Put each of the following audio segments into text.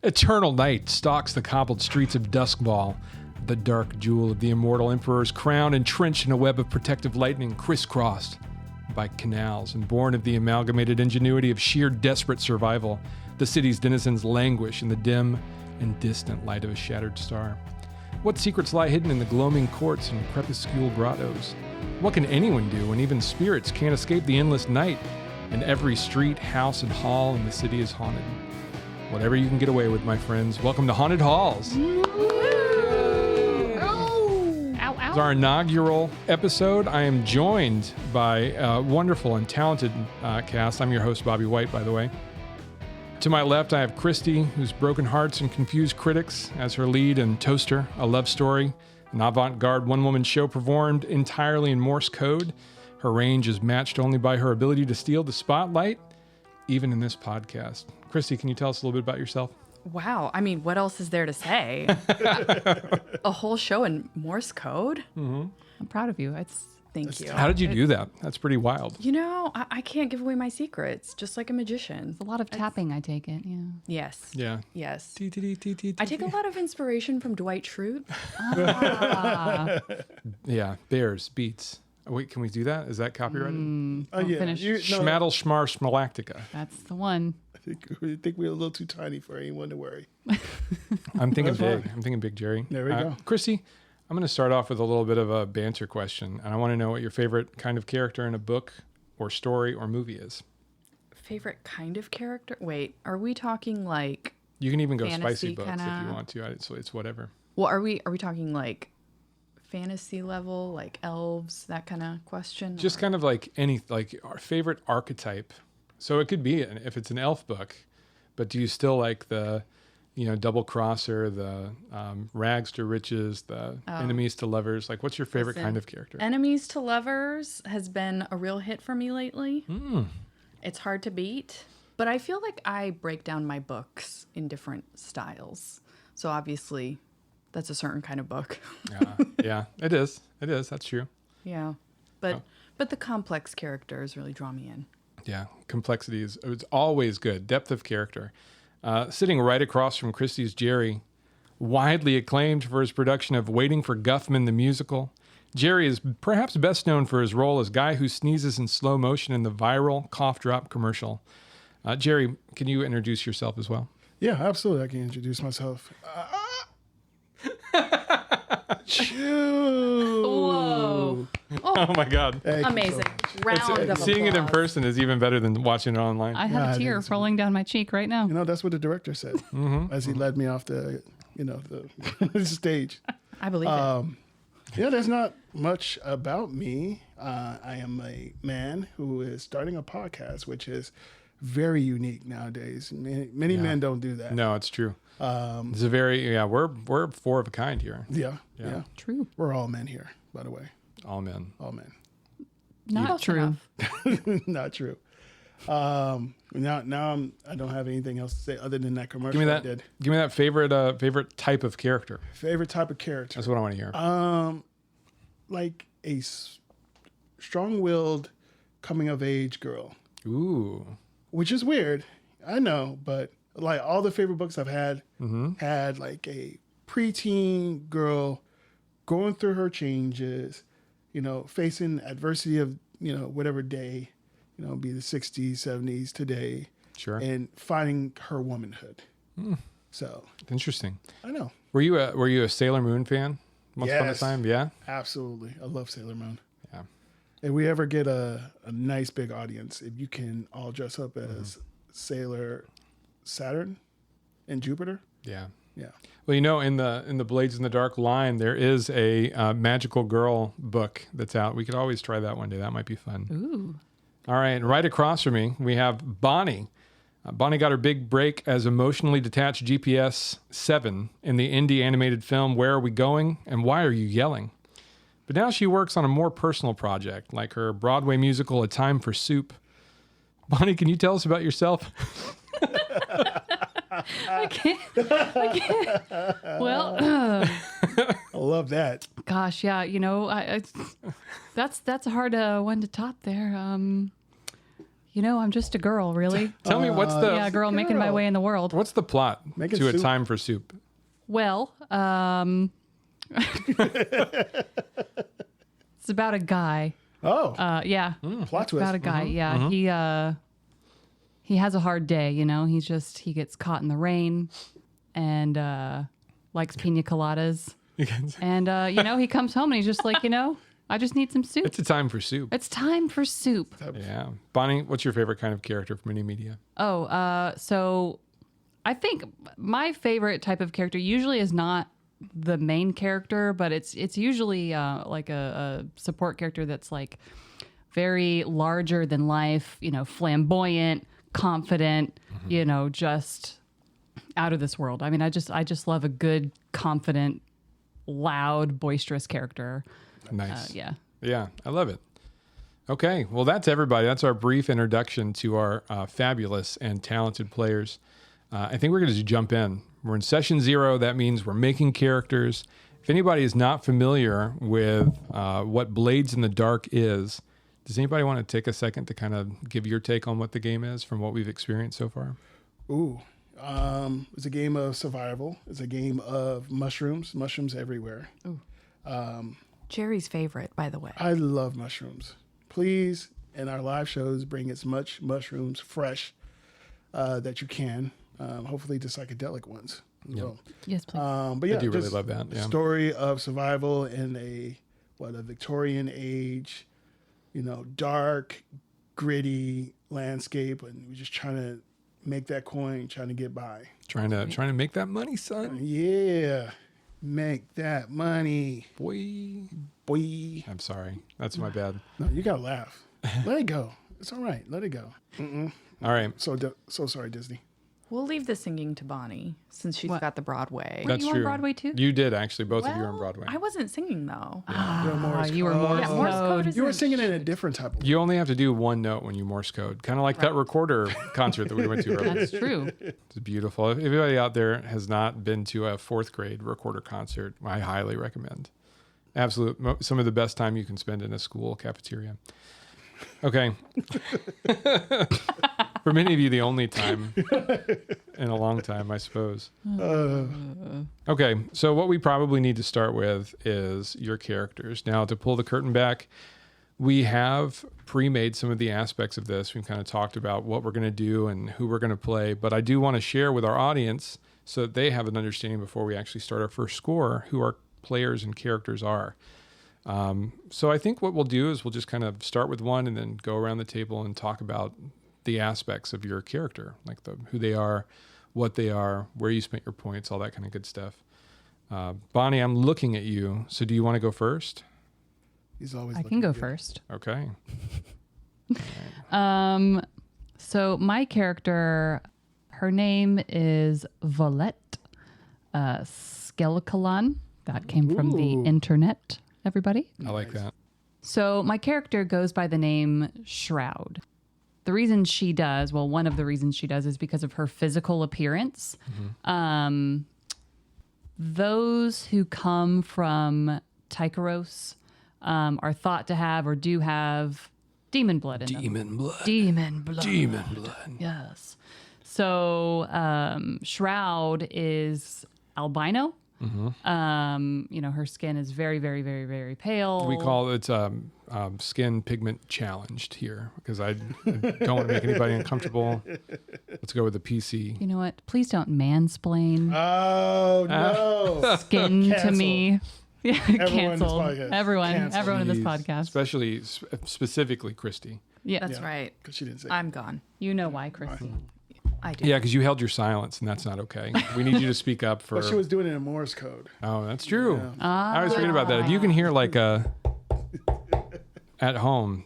Eternal night stalks the cobbled streets of Duskball, the dark jewel of the immortal emperor's crown, entrenched in a web of protective lightning, crisscrossed by canals and born of the amalgamated ingenuity of sheer desperate survival. The city's denizens languish in the dim and distant light of a shattered star. What secrets lie hidden in the gloaming courts and crepuscule grottos? What can anyone do when even spirits can't escape the endless night, and every street, house, and hall in the city is haunted? Whatever you can get away with, my friends. Welcome to Haunted Halls. It's our inaugural episode. I am joined by a wonderful and talented cast. I'm your host, Bobby White, by the way. To my left, I have Christy, whose broken hearts and confused critics as her lead in Toaster, a love story, an avant-garde one-woman show performed entirely in Morse code. Her range is matched only by her ability to steal the spotlight, even in this podcast. Christy, can you tell us a little bit about yourself? Wow. I mean, what else is there to say? A whole show in Morse code? Mm-hmm. I'm proud of you. Thank you. How did you do that? That's pretty wild. You know, I can't give away my secrets, just like a magician. It's a lot of tapping, I take it. Yeah. Yes. Yeah. Yes. I take a lot of inspiration from Dwight Schrute. Yeah. Bears, beats. Wait, can we do that? Is that copyrighted? Yeah. Finish. Schmaddle, schmar, schmalactica. That's the one. I think we're a little too tiny for anyone to worry. I'm thinking big. I'm thinking big, Jerry. There we go. Chrissy, I'm going to start off with a little bit of a banter question, and I want to know what your favorite kind of character in a book or story or movie is. Favorite kind of character? Wait, are we talking like You can even go fantasy spicy books kinda? if you want to. It's whatever. Well, are we talking like fantasy level, like elves, that kind of question? Just kind of like our favorite archetype. So it could be if it's an elf book, but do you still like the, double crosser, the rags to riches, the enemies to lovers? Like, what's your favorite kind of character? Enemies to lovers has been a real hit for me lately. It's hard to beat, but I feel like I break down my books in different styles. So obviously, that's a certain kind of book. Yeah, it is. It is. That's true. Yeah, but the complex characters really draw me in. Yeah, complexity it's always good. Depth of character. Sitting right across from Christie's Jerry, widely acclaimed for his production of Waiting for Guffman the musical. Jerry is perhaps best known for his role as guy who sneezes in slow motion in the viral cough drop commercial. Jerry, can you introduce yourself as well? Yeah, absolutely. I can introduce myself. Whoa. Oh my God. Amazing. Round of applause. Seeing it in person is even better than watching it online. I have a tear rolling down my cheek right now. That's what the director said as he led me off the stage. I believe it. Yeah, there's not much about me. I am a man who is starting a podcast, which is very unique nowadays. Many men don't do that. No, it's true. It's a very, we're four of a kind here. Yeah. True. We're all men here, by the way. All men. All men. Not Close true. enough. Not true. Now I don't have anything else to say other than that commercial Give me I that. did. Give me that favorite type of character. Favorite type of character. That's what I want to hear. Like a strong-willed coming-of-age girl, Ooh. which is weird. I know, but like all the favorite books I've had had like a preteen girl going through her changes, facing adversity of, whatever day, be the 60s, 70s, today. Sure. And finding her womanhood. So Interesting. I know. Were you a Sailor Moon fan? Once upon a Yes. time, yeah. Absolutely. I love Sailor Moon. Yeah. If we ever get a nice big audience, if you can all dress up as Sailor Saturn and Jupiter. Yeah. Yeah. Well, in the Blades in the Dark line, there is a magical girl book that's out. We could always try that one day. That might be fun. Ooh. All right. And right across from me, we have Bonnie. Bonnie got her big break as emotionally detached GPS 7 in the indie animated film Where Are We Going and Why Are You Yelling? But now she works on a more personal project, like her Broadway musical A Time for Soup. Bonnie, can you tell us about yourself? I can't. Well, I love that. gosh, yeah. That's a hard one to top there. I'm just a girl, really. Tell me what's the Yeah, a girl making my way in the world. what's the plot Making to A soup. Time for Soup? Well, it's about a guy. Oh, Yeah. plot twist. About a guy. Yeah. He has a hard day, he gets caught in the rain and likes pina coladas. And he comes home and he's just like, I just need some soup. It's A Time for Soup. It's time for soup. Yeah. Bonnie, what's your favorite kind of character from any media? So I think my favorite type of character usually is not the main character, but it's usually like a support character that's like very larger than life, flamboyant, confident, just out of this world. I mean, I just love a good, confident, loud, boisterous character. Nice. Yeah. Yeah, I love it. Okay, well, that's everybody. That's our brief introduction to our fabulous and talented players. I think we're going to just jump in. We're in session 0. That means we're making characters. If anybody is not familiar with what Blades in the Dark is, does anybody want to take a second to kind of give your take on what the game is from what we've experienced so far? Ooh. It's a game of survival. It's a game of mushrooms everywhere. Jerry's favorite, by the way. I love mushrooms. Please, in our live shows, bring as much mushrooms fresh that you can. Hopefully the psychedelic ones as well. Yes, please. But yeah, I do really just love that. Yeah. story of survival in a Victorian age, dark, gritty landscape, and we're just trying to make that coin, trying to get by. Trying to make that money, son. Yeah, make that money, Boy. boy. I'm sorry. That's my bad. No, you gotta laugh. Let it go. It's all right. Let it go. All right. So sorry, Disney. We'll leave the singing to Bonnie since she's got the Broadway. That's you on true. Broadway too? You did, actually. Both of you are on Broadway. I wasn't singing though. You were more Yeah, Morse code is You were singing in a different type of way. You only have to do one note when you Morse code, kind of like that recorder concert that we went to earlier. That's true. It's beautiful. If anybody out there has not been to a 4th grade recorder concert, I highly recommend. Some of the best time you can spend in a school cafeteria. Okay. For many of you, the only time in a long time, I suppose. Okay, so what we probably need to start with is your characters. Now, to pull the curtain back, we have pre-made some of the aspects of this. We've kind of talked about what we're going to do and who we're going to play, but I do want to share with our audience so that they have an understanding before we actually start our first score who our players and characters are. So I think what we'll do is we'll just kind of start with one and then go around the table and talk about the aspects of your character, like who they are, what they are, where you spent your points, all that kind of good stuff. Bonnie, I'm looking at you. So do you want to go first? He's always. I can go first. Okay. So my character, her name is Volette Skelkalan. That came from the internet, everybody. I like that. So my character goes by the name Shroud. The reason she does, well, one of the reasons she does is because of her physical appearance. Those who come from Tycheros are thought to have or do have demon blood in them. Demon blood. Demon blood. Demon blood. Yes. So Shroud is albino. Her skin is very, very, very, very pale. We call it skin pigment challenged here because I don't want to make anybody uncomfortable. Let's go with the PC. You know what? Please don't mansplain Oh no! skin to me. Yeah, Everyone in this canceled. podcast. Everyone Canceled. in this Please. podcast. Especially, specifically Christy. Yeah, That's right. Because she didn't say. I'm gone. you know why, Christy. I do. Yeah, because you held your silence, and that's not okay. We need you to speak up for. But she was doing it in Morse code. Oh, that's true. Yeah. I always forget about that. If you can hear like at home,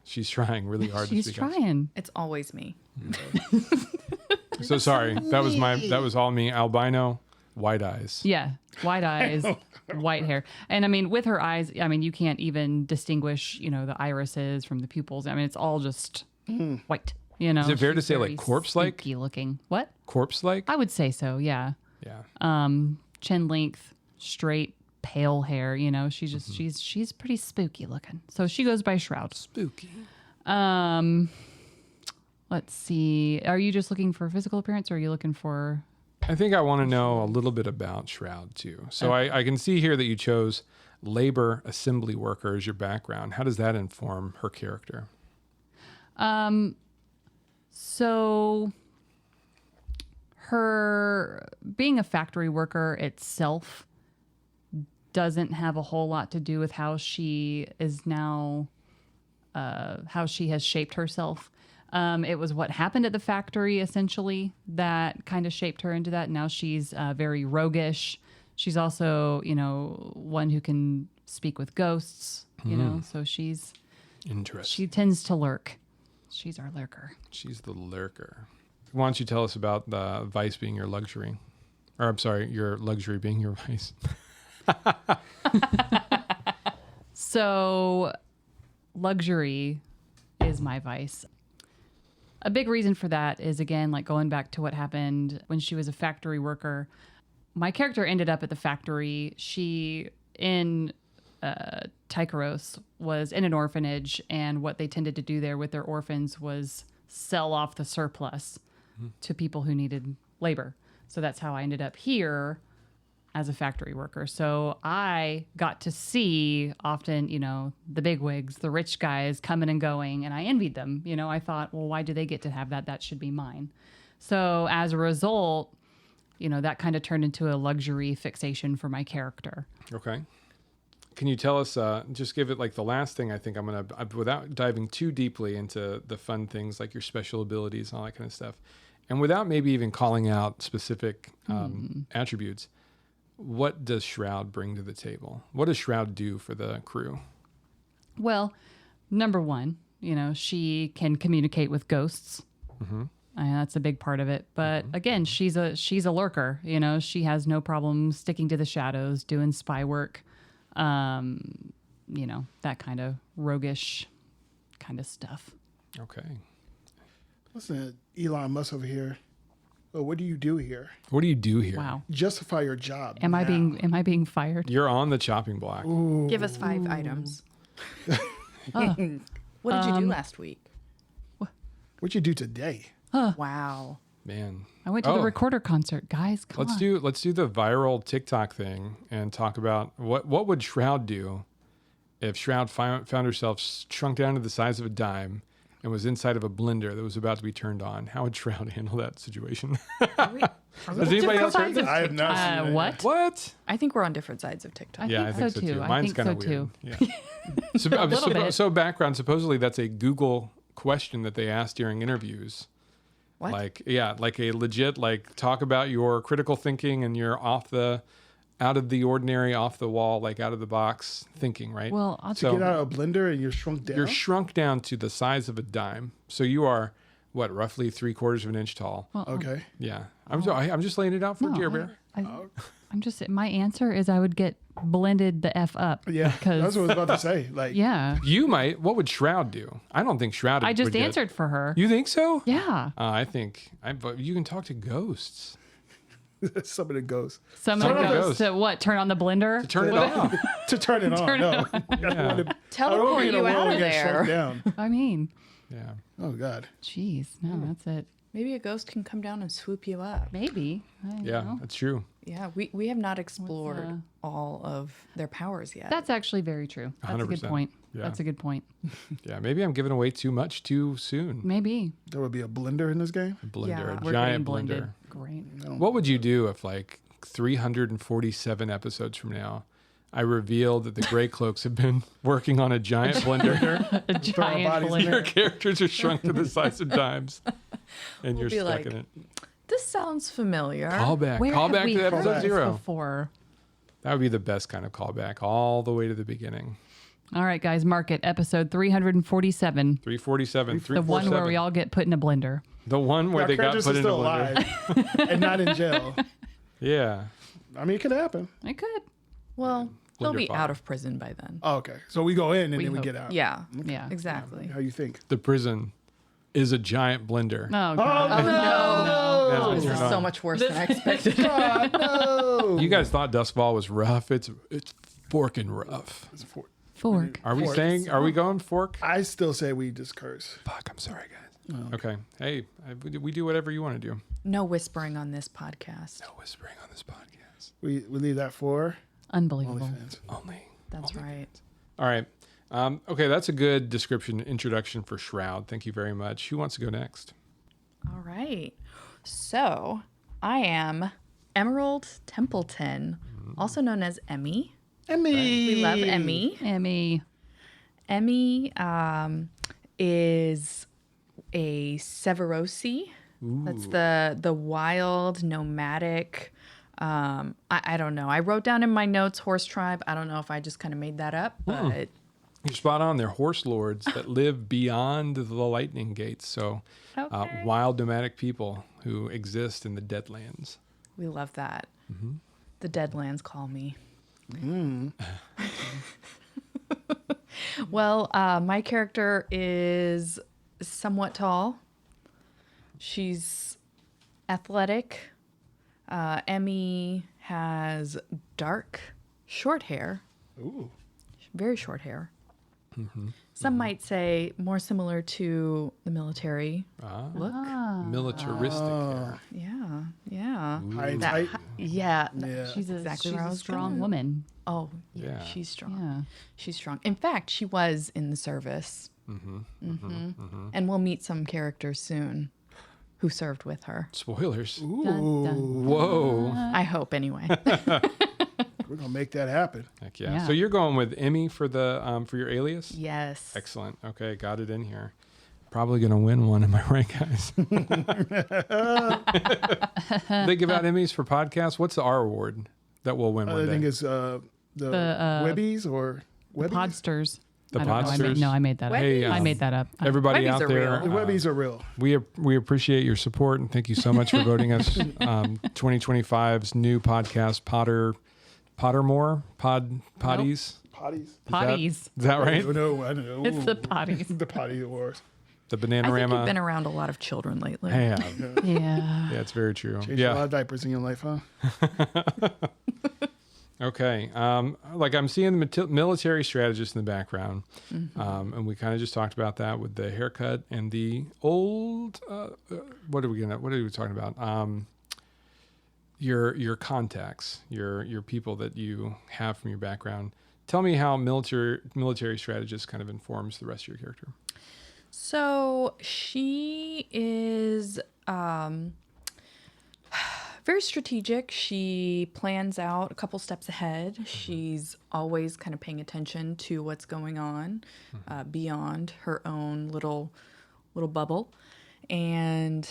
she's trying really hard She's to speak up. trying. It's always me. So sorry. That was all me. Albino, white eyes. Yeah, white eyes, white hair. And I mean, with her eyes, you can't even distinguish, the irises from the pupils. I mean, it's all just white. Is it fair to She's say, like, very corpse-like? spooky looking. What? Corpse-like? I would say so. Yeah. Yeah. Chin length, straight, pale hair. She's just she's pretty spooky looking. So she goes by Shroud. Spooky. let's see. Are you just looking for physical appearance, or are you looking for? I think I want to know a little bit about Shroud too. So I can see here that you chose labor assembly worker as your background. How does that inform her character? So her being a factory worker itself doesn't have a whole lot to do with how she is now, how she has shaped herself. It was what happened at the factory, essentially, that kind of shaped her into that. Now she's very roguish. She's also, one who can speak with ghosts, so she's... Interesting. She tends to lurk. She's our lurker. She's the lurker. Why don't you tell us about the vice being your luxury? Or I'm sorry, your luxury being your vice. So luxury is my vice. A big reason for that is, again, like going back to what happened when she was a factory worker. My character ended up at the factory. She, in Tycheros, was in an orphanage, and what they tended to do there with their orphans was sell off the surplus to people who needed labor. So that's how I ended up here as a factory worker. So I got to see often, the bigwigs, the rich guys coming and going, and I envied them. I thought, well, why do they get to have that? That should be mine. So as a result, that kind of turned into a luxury fixation for my character. Okay. Can you tell us, just give it like the last thing I think I'm going to, without diving too deeply into the fun things like your special abilities and all that kind of stuff, and without maybe even calling out specific attributes, what does Shroud bring to the table? What does Shroud do for the crew? Well, number one, she can communicate with ghosts. That's a big part of it. But again, she's a lurker. She has no problem sticking to the shadows, doing spy work. That kind of roguish kind of stuff. Okay. Listen, Elon Musk over here. Oh, what do you do here? What do you do here? Wow. Justify your job. Am I now. being fired? You're on the chopping block. Ooh. Give us 5 items. Oh. What did you do last week? What'd you do today? Wow. Man. I went to the Recorder concert, guys. Come on. Let's do the viral TikTok thing and talk about what would Shroud do if Shroud found herself shrunk down to the size of a dime and was inside of a blender that was about to be turned on. How would Shroud handle that situation? Has anybody else heard this? I have not seen it. What? What? I think we're on different sides of TikTok. Yeah, I think so too. Mine's kind of weird. Yeah. little bit. So background, supposedly that's a Google question that they asked during interviews. What? Like a legit, talk about your critical thinking and your out of the ordinary, off the wall, out of the box thinking, right? Well, Get out of a blender and you're shrunk down? You're shrunk down to the size of a dime. So you are, roughly 3/4 of an inch tall. well, Okay. Yeah. I'm just laying it out for Dear Bear. I'm just, my answer is I would get blended the F up. Yeah, Because, that's what I was about to say. yeah. You might. What would Shroud do? I don't think Shroud I would just get- answered for her. You think so? Yeah. But you can talk to ghosts. some of the ghosts. Someone Turn it goes on. to what? Turn on the blender? Turn it off. To turn it on. Turn it No. on. I don't want to- Teleport I don't you wanna out of get shrunk there. down. I mean, Yeah. Oh, God. jeez. No, that's it. Maybe a ghost can come down and swoop you up. Maybe. I don't Yeah, know. that's true. Yeah, we have not explored all of their powers yet. That's actually very true. That's a good 100%. point. Yeah. That's a good point. Yeah, maybe I'm giving away too much too soon. Maybe. There would be a blender in this game? A blender, Yeah. a We're giant getting blended. blender. Great. What would you do if 347 episodes from now, I reveal that the Grey Cloaks have been working on a giant blender? A giant bodies in Your blender. characters are shrunk to the size of dimes, and you're be stuck like, in it. This sounds familiar. Callback. Where have Callback we to heard episode this 0. before? That would be the best kind of callback, all the way to the beginning. All right, guys, mark it. Episode 347. 347. The one where we all get put in a blender. The one where Our they got characters put are in a still blender. alive and not in jail. Yeah. I mean, it could happen. I could. Well, he'll Blender be fire. out of prison by then. Oh, okay. So we go in and then we hope. get out. Yeah, Yeah. exactly. How you think? The prison is a giant blender. Oh, God. That's what This you're is not. so much worse than I expected. No. You guys thought Duskfall was rough. It's forking rough. Fork. Are we saying? Are we going fork? I still say we just curse. Fuck. I'm sorry, guys. Okay. Hey, we do whatever you want to do. No whispering on this podcast. No whispering on this podcast. We leave that for Unbelievable. OnlyFans. Only. That's right. All right. Okay, that's a good introduction for Shroud. Thank you very much. Who wants to go next? All right. So I am Emerald Templeton, also known as Emmy. Emmy. We love Emmy. Emmy. Emmy is a Severosi. That's the wild, nomadic. I don't know. I wrote down in my notes horse tribe. I don't know if I just kind of made that up, but You're spot on. They're horse lords that live beyond the lightning gates. So Okay. wild nomadic people who exist in the Deadlands. we love that. The Deadlands call me. Well, my character is somewhat tall. She's athletic. Emmy has dark, short hair. Ooh. Very short hair. Some might say more similar to the military look. Militaristic hair. Yeah. High and That- tight. yeah. Yeah. She's Exactly she's where I a was strong going. woman. Oh, yeah. Yeah. She's strong. Yeah. She's strong. In fact, she was in the service. And we'll meet some characters soon who served with her. Spoilers. Dun, dun. Whoa. I hope, anyway. We're gonna make that happen. Heck yeah. Yeah. So you're going with Emmy for for your alias? Yes. Excellent. Okay, got it in here. Probably gonna win one, am I right, guys? They give out Emmys for podcasts. What's the R award that we'll win one I day? think it's the Webbies or Webbies. Podsters. The I don't know. Podsters? I made that up. Hey, I made that up. Everybody Webbies out are there, The Webbies are real. we appreciate your support and thank you so much for voting us 2025's new podcast, Pottermore Potties. Potties. Potties. Is that right? I don't know. It's the potties. The potty awards. The I think you've Bananarama. been around a lot of children lately. Yeah, Yeah. yeah, it's very true. Changed a lot Yeah. of diapers in your life, huh? Okay. Like I'm seeing the military strategist in the background, and we kind of just talked about that with the haircut and the old. What are we talking about? Your contacts, your people that you have from your background. Tell me how military strategist kind of informs the rest of your character. So she is very strategic. She plans out a couple steps ahead. She's always kind of paying attention to what's going on beyond her own little bubble. And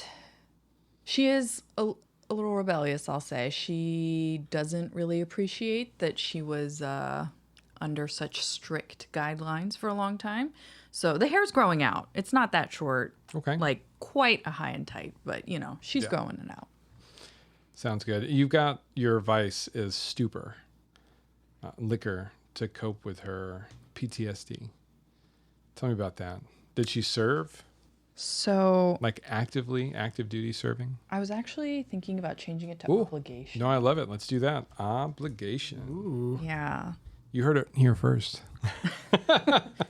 she is a little rebellious, I'll say. She doesn't really appreciate that she was under such strict guidelines for a long time. So the hair's growing out. It's not that short. Okay. Like quite a high and tight, but she's growing it out. Sounds good. You've got your vice is stupor, liquor to cope with her PTSD. Tell me about that. Did she serve? So Like active duty serving? I was actually thinking about changing it to Ooh. obligation. No, I love it. Let's do that. Obligation. Yeah, You heard it here first.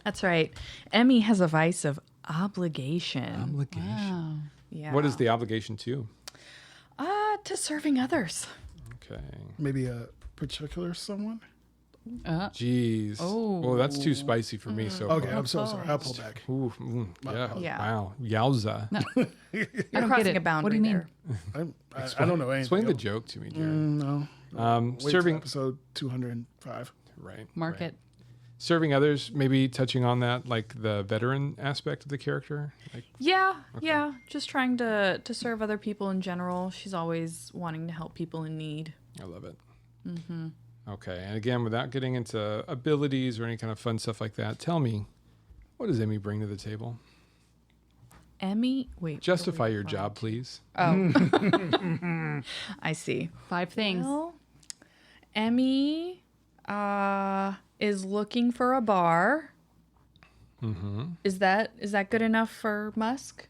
that's right. Emmy has a vice of obligation. Obligation. Wow. Yeah. What is the obligation to? To serving others. Okay. Maybe a particular someone. Jeez. Oh, that's too spicy for me so Okay, far. I'm so sorry. I'll pull back. Ooh, yeah. Yeah. Wow. Yowza. You're don't crossing get it. a boundary What do you mean? there. I don't know anything. Explain the joke to me, Jared. No. Wait till Serving. episode 205. Right. Mark right. it. Serving others, maybe touching on that, like the veteran aspect of the character. Like, Yeah, yeah. Just trying to serve other people in general. She's always wanting to help people in need. I love it. Okay, and again, without getting into abilities or any kind of fun stuff like that, tell me, what does Emmy bring to the table? Emmy, wait. Justify your job, please. Oh, I see. 5 things. Well, Emmy is looking for a bar. Mm-hmm. Is that good enough for Musk?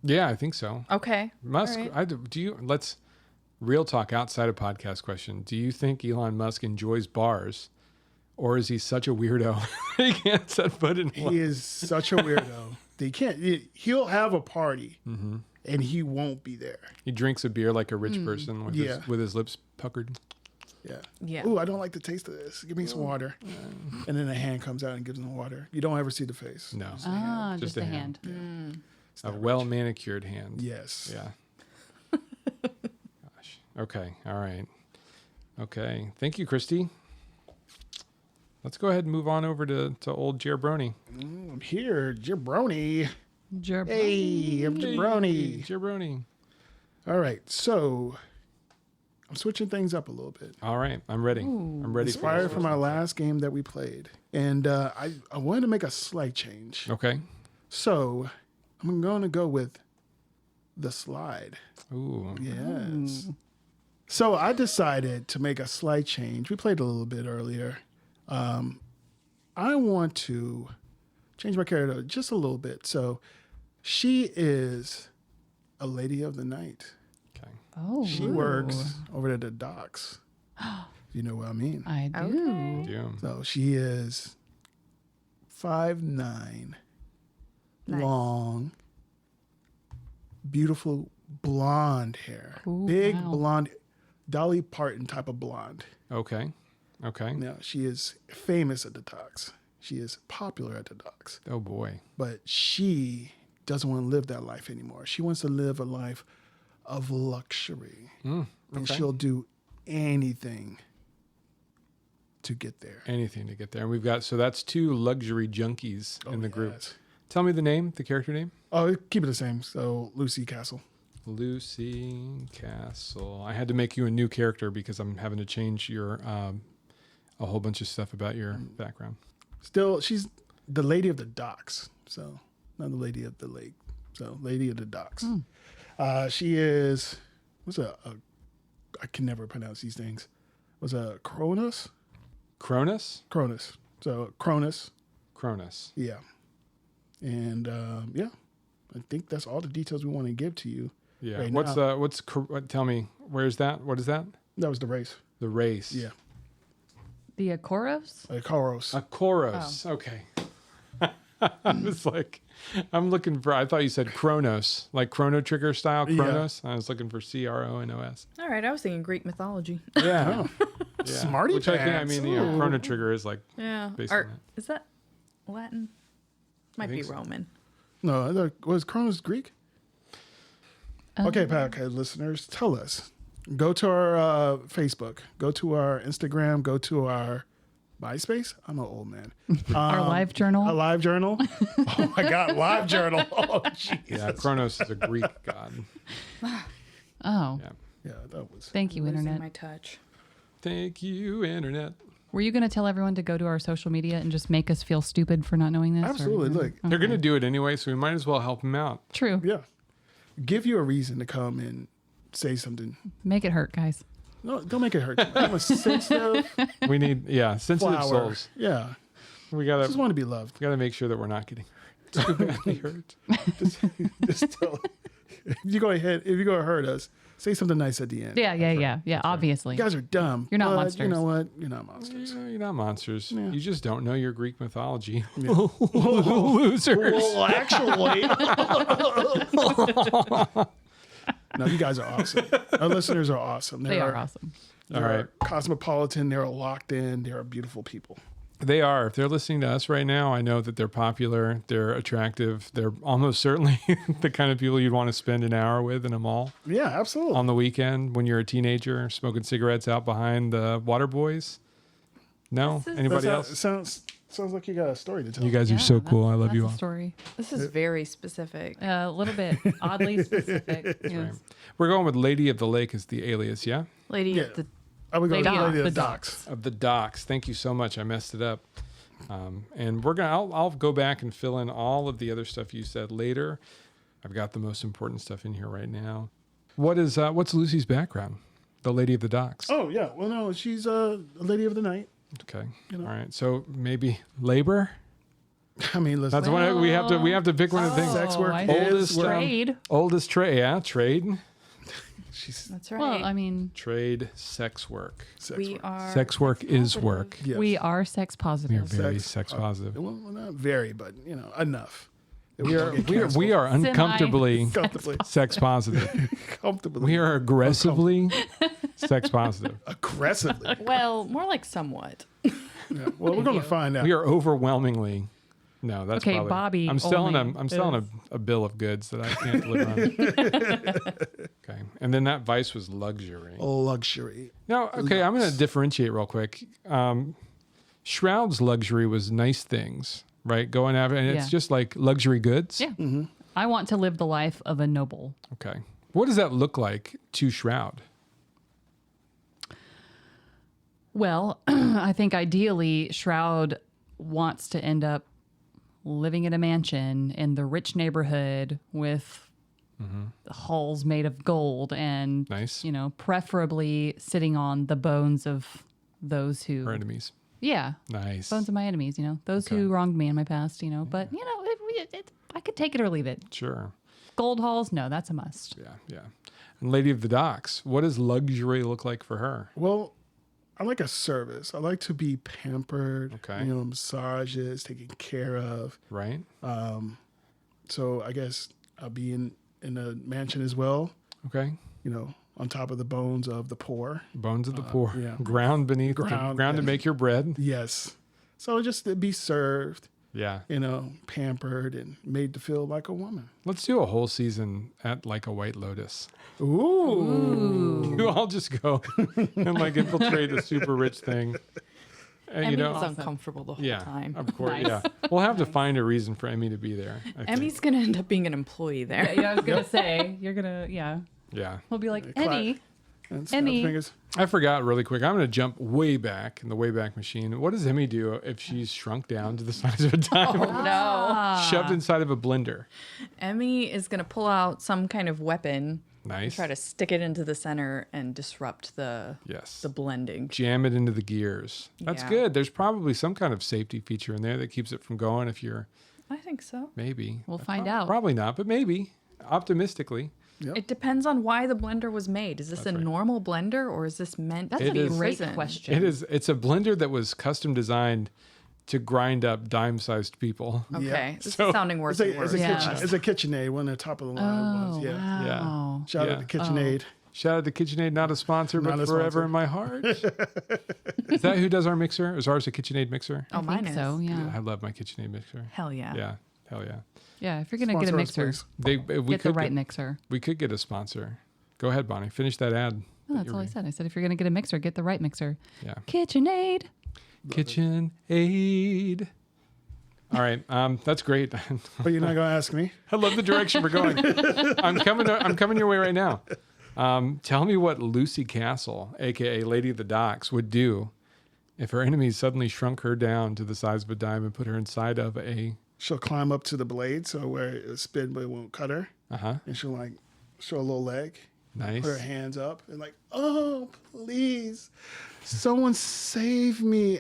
Yeah, I think so. Okay. Musk, All right. do you? Let's real talk outside of podcast question. Do you think Elon Musk enjoys bars, or is he such a weirdo he can't set foot in one? He is such a weirdo. they can't. He'll have a party, and he won't be there. He drinks a beer like a rich person with, Yeah. with his lips puckered. Yeah. Yeah. Ooh, I don't like the taste of this. Give me some water. And then a hand comes out and gives him water. You don't ever see the face. No. Just a hand. A well manicured hand. Yes. Yeah. Gosh. Okay. All right. Okay. Thank you, Christy. Let's go ahead and move on over to old Jabroni. I'm here, Jabroni. Gerb- Hey, I'm Jabroni. Jabroni. All right, so I'm switching things up a little bit. All right. I'm ready. I'm ready. Inspired from our last game that we played. And I wanted to make a slight change. Okay. So I'm going to go with the slide. Ooh. Yes. So I decided to make a slight change. We played a little bit earlier. I want to change my character just a little bit. So she is a lady of the night. Okay. Oh, She works over at the docks. If you know what I mean. I do. Okay. Yeah. So she is 5'9", Nice. long, beautiful blonde hair. Ooh, Big wow. blonde, Dolly Parton type of blonde. Okay. Okay. Now, she is famous at the docks. She is popular at the docks. Oh boy. But she doesn't want to live that life anymore. She wants to live a life of luxury. And okay. she'll do anything to get there. Anything to get there. And we've got, so that's 2 luxury junkies in the group. Yes. Tell me the name, the character name. Oh, keep it the same. So, Lucy Castle. Lucy Castle. I had to make you a new character because I'm having to change your a whole bunch of stuff about your background. Still, she's the lady of the docks. So, not the lady of the lake. So, lady of the docks. She is, I can never pronounce these things. Was a Cronus? Cronus? Cronus. So, Cronus. Cronus. Yeah. And, yeah, I think that's all the details we want to give to you. Yeah. Right Tell me, where's that? What is that? That was the race. The race. Yeah. The Akoros? Koros. A chorus. Okay. I was like, I thought you said Kronos, like Chrono Trigger style Kronos. I was looking for Cronos. All right. I was thinking Greek mythology. Yeah. Yeah. Smarty Which I pants. think, Chrono Trigger is like, Yeah. Based on Or that. is that Latin? Might be think so. Roman. No, was Cronus Greek? Okay, podcast listeners, tell us. Go to our Facebook. Go to our Instagram. Go to our MySpace. I'm an old man. Our live journal? A live journal. Oh my God, live journal. Oh, jeez. yeah, Kronos is a Greek god. Oh, Yeah. Yeah, that was. thank you, Losing Internet. my touch. Thank you, Internet. Were you going to tell everyone to go to our social media and just make us feel stupid for not knowing this? or- Absolutely. Look, They're going to do it anyway, so we might as well help them out. True. yeah. Give you a reason to come and say something. Make it hurt, guys. No, don't make it hurt. I'm a sensitive We need, sensitive flower. souls. Yeah. We Just gotta want to be loved. make sure that we're not getting too badly hurt. Just tell. If you're going to hurt us, say something nice at the end. Yeah. Obviously. You guys are dumb. You're not but monsters. You know what? You're not monsters. You're not monsters. Yeah. You just don't know your Greek mythology. Losers. Well, actually. No, you guys are awesome. Our listeners are awesome. They are awesome. All right. Cosmopolitan. They're locked in. They're beautiful people. They are. If they're listening to us right now, I know that they're popular. They're attractive. They're almost certainly the kind of people you'd want to spend an hour with in a mall Yeah, absolutely. on the weekend when you're a teenager smoking cigarettes out behind the water boys. No? Anybody else? Sounds like you got a story to tell. You guys are so cool. I love you all. Story. This is very specific. A little bit oddly specific. Yes. We're going with Lady of the Lake as the alias, yeah? Lady Yeah. of the I would go Lady to of Lady of the the Docks. Of the docks. Thank you so much. I messed it up. And we're gonna. I'll go back and fill in all of the other stuff you said later. I've got the most important stuff in here right now. What's Lucy's background? The Lady of the Docks. Oh yeah. Well, no, she's a lady of the night. Okay. You know. All right. So maybe labor. I mean, listen. That's one we have to pick one of the things. Sex work I is see. Oldest, trade. Oldest trade. Yeah, trade. She's That's right. Well, I mean, Trade. Sex work. sex we work. are Sex work is positive. work. Yes. we are sex We are positive. very sex positive. Well, not very, but enough. We are uncomfortably Comfortably. sex positive. Comfortably. We are aggressively sex positive. Aggressively. Well, more like somewhat. Yeah. Well, we're going to find out. We are overwhelmingly. No, that's Okay, probably, Bobby I'm selling. only I'm selling a bill of goods that I can't deliver on. Okay, and then that vice was luxury. Luxury. Now, okay, I'm going to differentiate real quick. Shroud's luxury was nice things, right? Going after, and it's Yeah. just like luxury goods. Yeah. I want to live the life of a noble. Okay, what does that look like to Shroud? Well, I think ideally Shroud wants to end up living in a mansion in the rich neighborhood with halls made of gold and, Nice. you know, preferably sitting on the bones of those who, Her enemies. yeah, Nice. bones of my enemies, you know, those Okay. who wronged me in my past, you know, but, you know, I could take it or leave it. Sure. Gold halls, no, that's a must. Yeah, yeah. And Lady of the Docks, what does luxury look like for her? Well, I like a service. I like to be pampered. Okay. You know, massages, taken care of. Right? So I guess I'll be in a mansion as well. Okay. You know, on top of the bones of the poor. Bones of the poor. yeah. Ground beneath Ground, ground to yes. make your bread. Yes. So just to be served, Yeah. you know, pampered and made to feel like a woman. Let's do a whole season at like a White Lotus. Ooh. You all just go and like infiltrate a super rich thing. And, you Emmy's know, uncomfortable the whole yeah, time. of course, Nice. yeah. We'll have to find a reason for Emmy to be there. I think. Emmy's going to end up being an employee there. Yeah, I was going to say, you're going to, yeah. Yeah. We'll be like, Clap. Emmy, And snap Emmy. fingers. I forgot really quick. I'm going to jump way back in the Wayback Machine. What does Emmy do if she's shrunk down to the size of a dime, No. shoved inside of a blender? Emmy is going to pull out some kind of weapon and Nice. try to stick it into the center and disrupt the Yes. blending. Jam it into the gears. That's Yeah. good. There's probably some kind of safety feature in there that keeps it from going if you're I think so. maybe. We'll find out. Probably not, but maybe. Optimistically. Yep. It depends on why the blender was made. Is this a normal blender or is this meant That's to a be great prison? question. It is. It's a blender that was custom designed to grind up dime-sized people. Okay, Yeah. this So- is sounding worse It's and a, worse. it's, a Yeah. kitchen, it's a KitchenAid, one of the top of the line ones. Yeah. Wow. Shout Yeah. out to KitchenAid. Shout out to KitchenAid, not a sponsor, Not but a forever sponsor. in my heart. Is that who does our mixer? Is ours a KitchenAid mixer? Oh, I mine think is. so, yeah. I love my KitchenAid mixer. Hell yeah. Yeah, hell yeah. Yeah, if you're going to get a Sponsor us, mixer, please. We get the could right mixer. We could get a sponsor. Go ahead, Bonnie. Finish that ad. Oh, that's all I said. I said, if you're going to get a mixer, get the right mixer. Yeah. KitchenAid. KitchenAid. All right, that's great. But you're not going to ask me? I love the direction we're going. I'm coming your way right now. Tell me what Lucy Castle, aka Lady of the Docks, would do if her enemies suddenly shrunk her down to the size of a dime and put her inside of a. She'll climb up to the blade so where it spin but it won't cut her. Uh-huh. And she'll like show a little leg. Nice. Put her hands up and like, oh, please. Someone save me.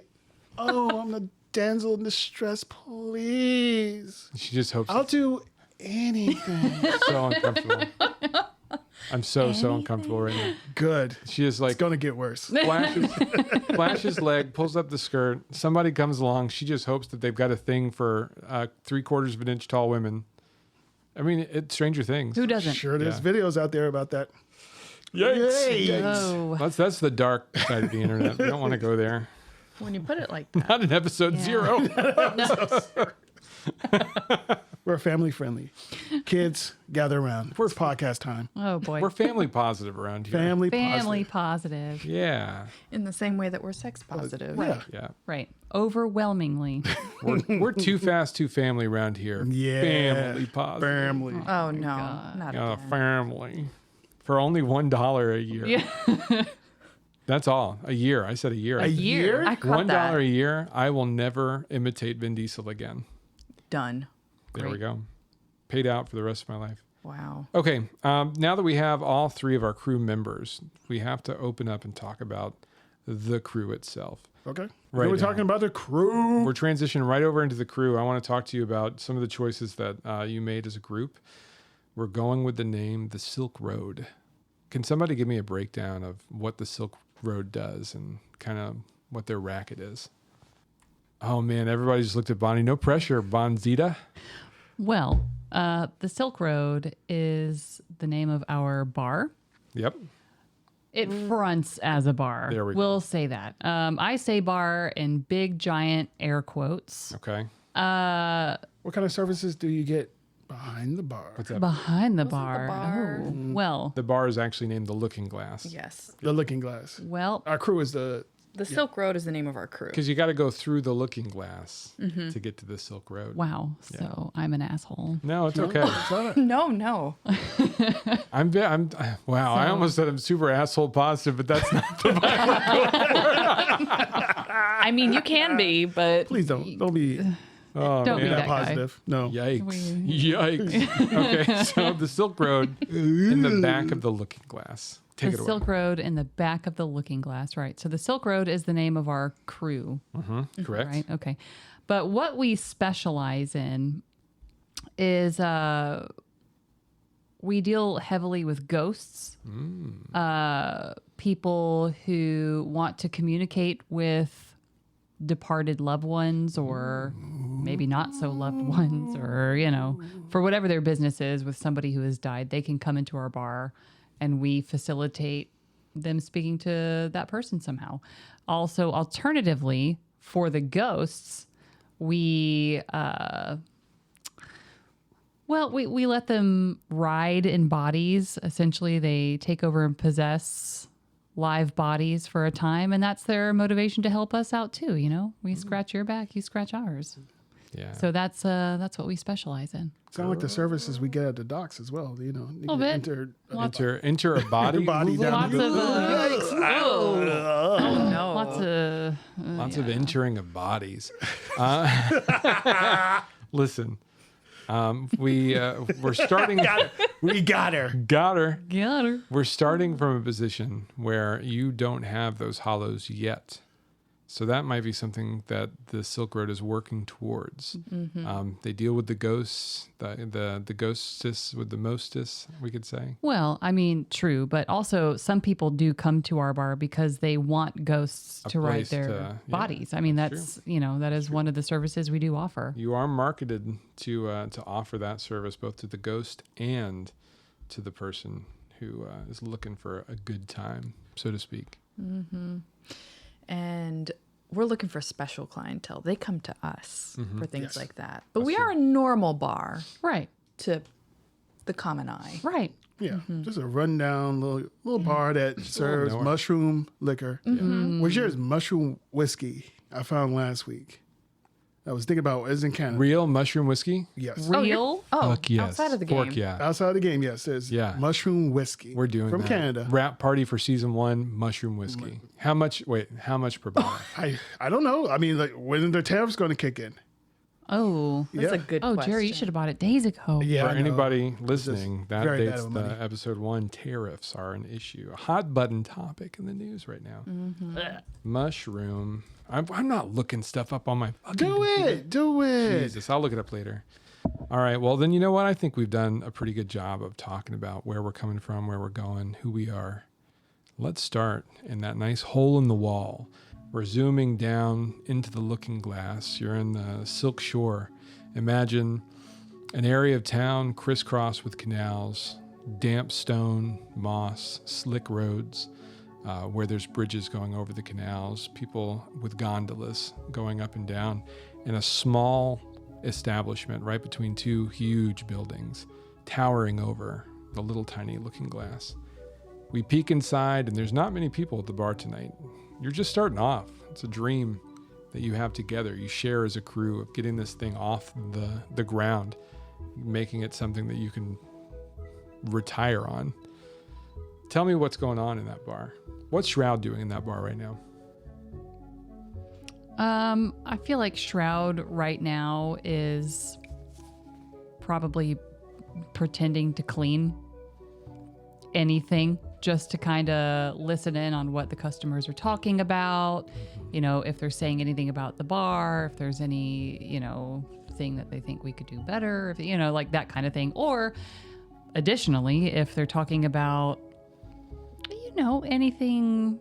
Oh, I'm the damsel in distress. Please. She just hopes. I'll do anything. It's so uncomfortable. I'm so uncomfortable right now. Good. She just like It's going to get worse. flashes leg, pulls up the skirt. Somebody comes along. She just hopes that they've got a thing for 3/4 of an inch tall women. I mean, it's Stranger Things. Who doesn't? Sure, there's Yeah. videos out there about that. Yikes. Yay. Oh. That's the dark side of the internet. We don't want to go there. When you put it like that. Not in episode 0. We're family friendly. Kids, gather around. It's podcast time. Oh, boy. We're family positive around here. Family, family positive. positive. Yeah. In the same way that we're sex positive. Yeah. Yeah. Right. Overwhelmingly. We're too fast, too family around here. Yeah. Family positive. Family. Oh, no. God. Not Yeah, again. family. For only $1 a year. Yeah. That's all. A year. I said a year. A year? I caught $1 that. a year. I will never imitate Vin Diesel again. Done. There we Great. go. Paid out for the rest of my life. Wow. Okay. Now that we have all 3 of our crew members, we have to open up and talk about the crew itself. Okay. Right We're now. talking about the crew. We're transitioning right over into the crew. I want to talk to you about some of the choices that you made as a group. We're going with the name The Silk Road. Can somebody give me a breakdown of what the Silk Road does and kind of what their racket is? Oh, man. Everybody just looked at Bonnie. No pressure, Bonzita. Well, the Silk Road is the name of our bar. Yep. It fronts as a bar. There we go. We'll say that. I say bar in big, giant air quotes. Okay. What kind of services do you get behind the bar? What's that? Behind the Wasn't the bar. bar- Oh, well, The bar is actually named the Looking Glass. Yes. The Looking Glass. well, Our crew is the. The Silk Road is the name of our crew. Because you got to go through the Looking Glass to get to the Silk Road. wow. So I'm an asshole. No, it's okay. No. Wow. I almost said I'm super asshole positive, but that's not the I mean, you can be, but Please don't be Oh, Don't be man. that that guy. positive. No. Yikes. Yikes. Okay, so the Silk Road in the back of the Looking Glass. Take The it away. Silk Road in the back of the Looking Glass, right? So the Silk Road is the name of our crew, Correct. right? Okay. But what we specialize in is we deal heavily with ghosts, people who want to communicate with departed loved ones or maybe not so loved ones, or, for whatever their business is with somebody who has died, they can come into our bar and we facilitate them speaking to that person somehow. Also, alternatively, for the ghosts, we let them ride in bodies. Essentially, they take over and possess live bodies for a time, and that's their motivation to help us out too. We scratch your back, you scratch ours. Yeah. So that's what we specialize in. Sound like the services we get at the docks as well. You Little bit. Enter a body. body down Lots of oh no. lots of entering of bodies. Listen, we're starting. We got her. Got her. got her. We're starting from a position where you don't have those hollows yet. So that might be something that the Silk Road is working towards. They deal with the ghosts, the ghostess with the mostess, we could say. Well, I mean, true, but also some people do come to our bar because they want ghosts A to ride place their to- yeah, bodies. I mean, that's that is one of the services we do offer. You are marketed to offer that service both to the ghost and to the person who is looking for a good time, so to speak. And we're looking for special clientele. They come to us for things Yes. like that. But we are a normal bar Right, to the common eye. right. Yeah, just a rundown little bar that serves north. mushroom liquor. Which is mushroom whiskey I found last week. I was thinking about it's in Canada. Real mushroom whiskey? Yes. Real? Fuck yes. outside of the game. Fork, yeah. Outside the game, yes. There's mushroom whiskey. We're doing from that. Canada. Wrap party for season 1, mushroom whiskey. How much per bottle? I don't know. I mean, like, when are the tariffs going to kick in? Oh. That's a Yeah. good Oh, question. Jerry, you should have bought it days ago. Yeah. For I know. anybody listening, that very bad dates with the money. episode 1. Tariffs are an issue. A hot button topic in the news right now. Mushroom. I'm not looking stuff up on my fucking Do it. Do it. Jesus, I'll look it up later. All right. Well, then you know what? I think we've done a pretty good job of talking about where we're coming from, where we're going, who we are. Let's start in that nice hole in the wall. We're zooming down into the Looking Glass. You're in the Silk Shore. Imagine an area of town crisscrossed with canals, damp stone, moss, slick roads, where there's bridges going over the canals, people with gondolas going up and down, and a small establishment right between two huge buildings, towering over the little tiny Looking Glass. We peek inside, and there's not many people at the bar tonight. You're just starting off. It's a dream that you have together. You share as a crew of getting this thing off the ground, making it something that you can retire on. Tell me what's going on in that bar. What's Shroud doing in that bar right now? I feel like Shroud right now is probably pretending to clean anything just to kind of listen in on what the customers are talking about. If they're saying anything about the bar, if there's any, thing that they think we could do better, if, like that kind of thing. Or additionally, if they're talking about, anything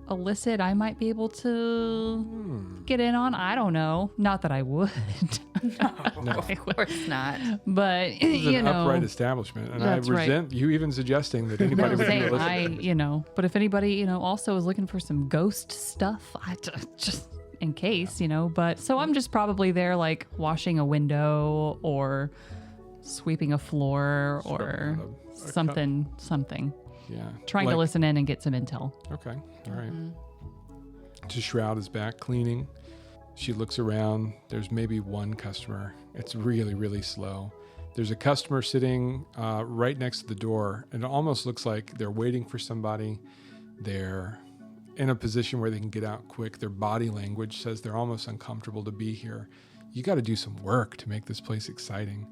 illicit I might be able to get in on. I don't know. Not that I would. No, of course not. But, This is you an know. upright establishment, and That's I right. resent you even suggesting that anybody I'm would be saying illicit. but if anybody, also is looking for some ghost stuff, just in case, but so I'm just probably there like washing a window or sweeping a floor or something. Yeah. Trying to listen in and get some intel. Okay. All right. So Shroud is back cleaning. She looks around. There's maybe one customer. It's really, really slow. There's a customer sitting right next to the door, and it almost looks like they're waiting for somebody. They're in a position where they can get out quick. Their body language says they're almost uncomfortable to be here. You got to do some work to make this place exciting.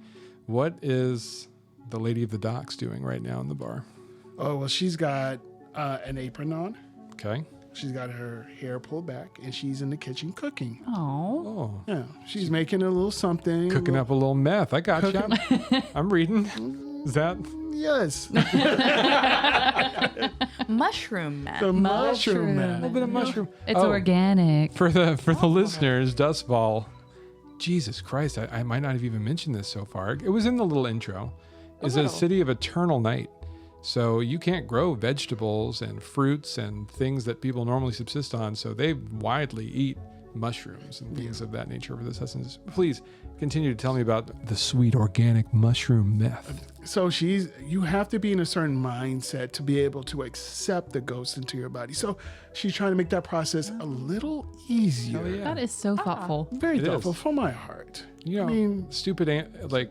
What is the lady of the docks doing right now in the bar? Oh, well, she's got an apron on. Okay. She's got her hair pulled back, and she's in the kitchen cooking. Oh. Oh, Yeah, she's making a little something. cooking up a little meth. I got you. I'm reading. Is that? Yes. Mushroom meth. The mushroom Mushroom. man. A little bit of mushroom. It's Oh, organic. For the listeners, Dust Ball. Jesus Christ, I might not have even mentioned this so far. It was in the little intro. Is a little. city of eternal night. So you can't grow vegetables and fruits and things that people normally subsist on. So they widely eat mushrooms and things of that nature for this essence. Please continue to tell me about the sweet organic mushroom meth. So you have to be in a certain mindset to be able to accept the ghost into your body. So she's trying to make that process a little easier. Oh, yeah. That is so thoughtful. Very It thoughtful is. from my heart. You know, I mean, stupid,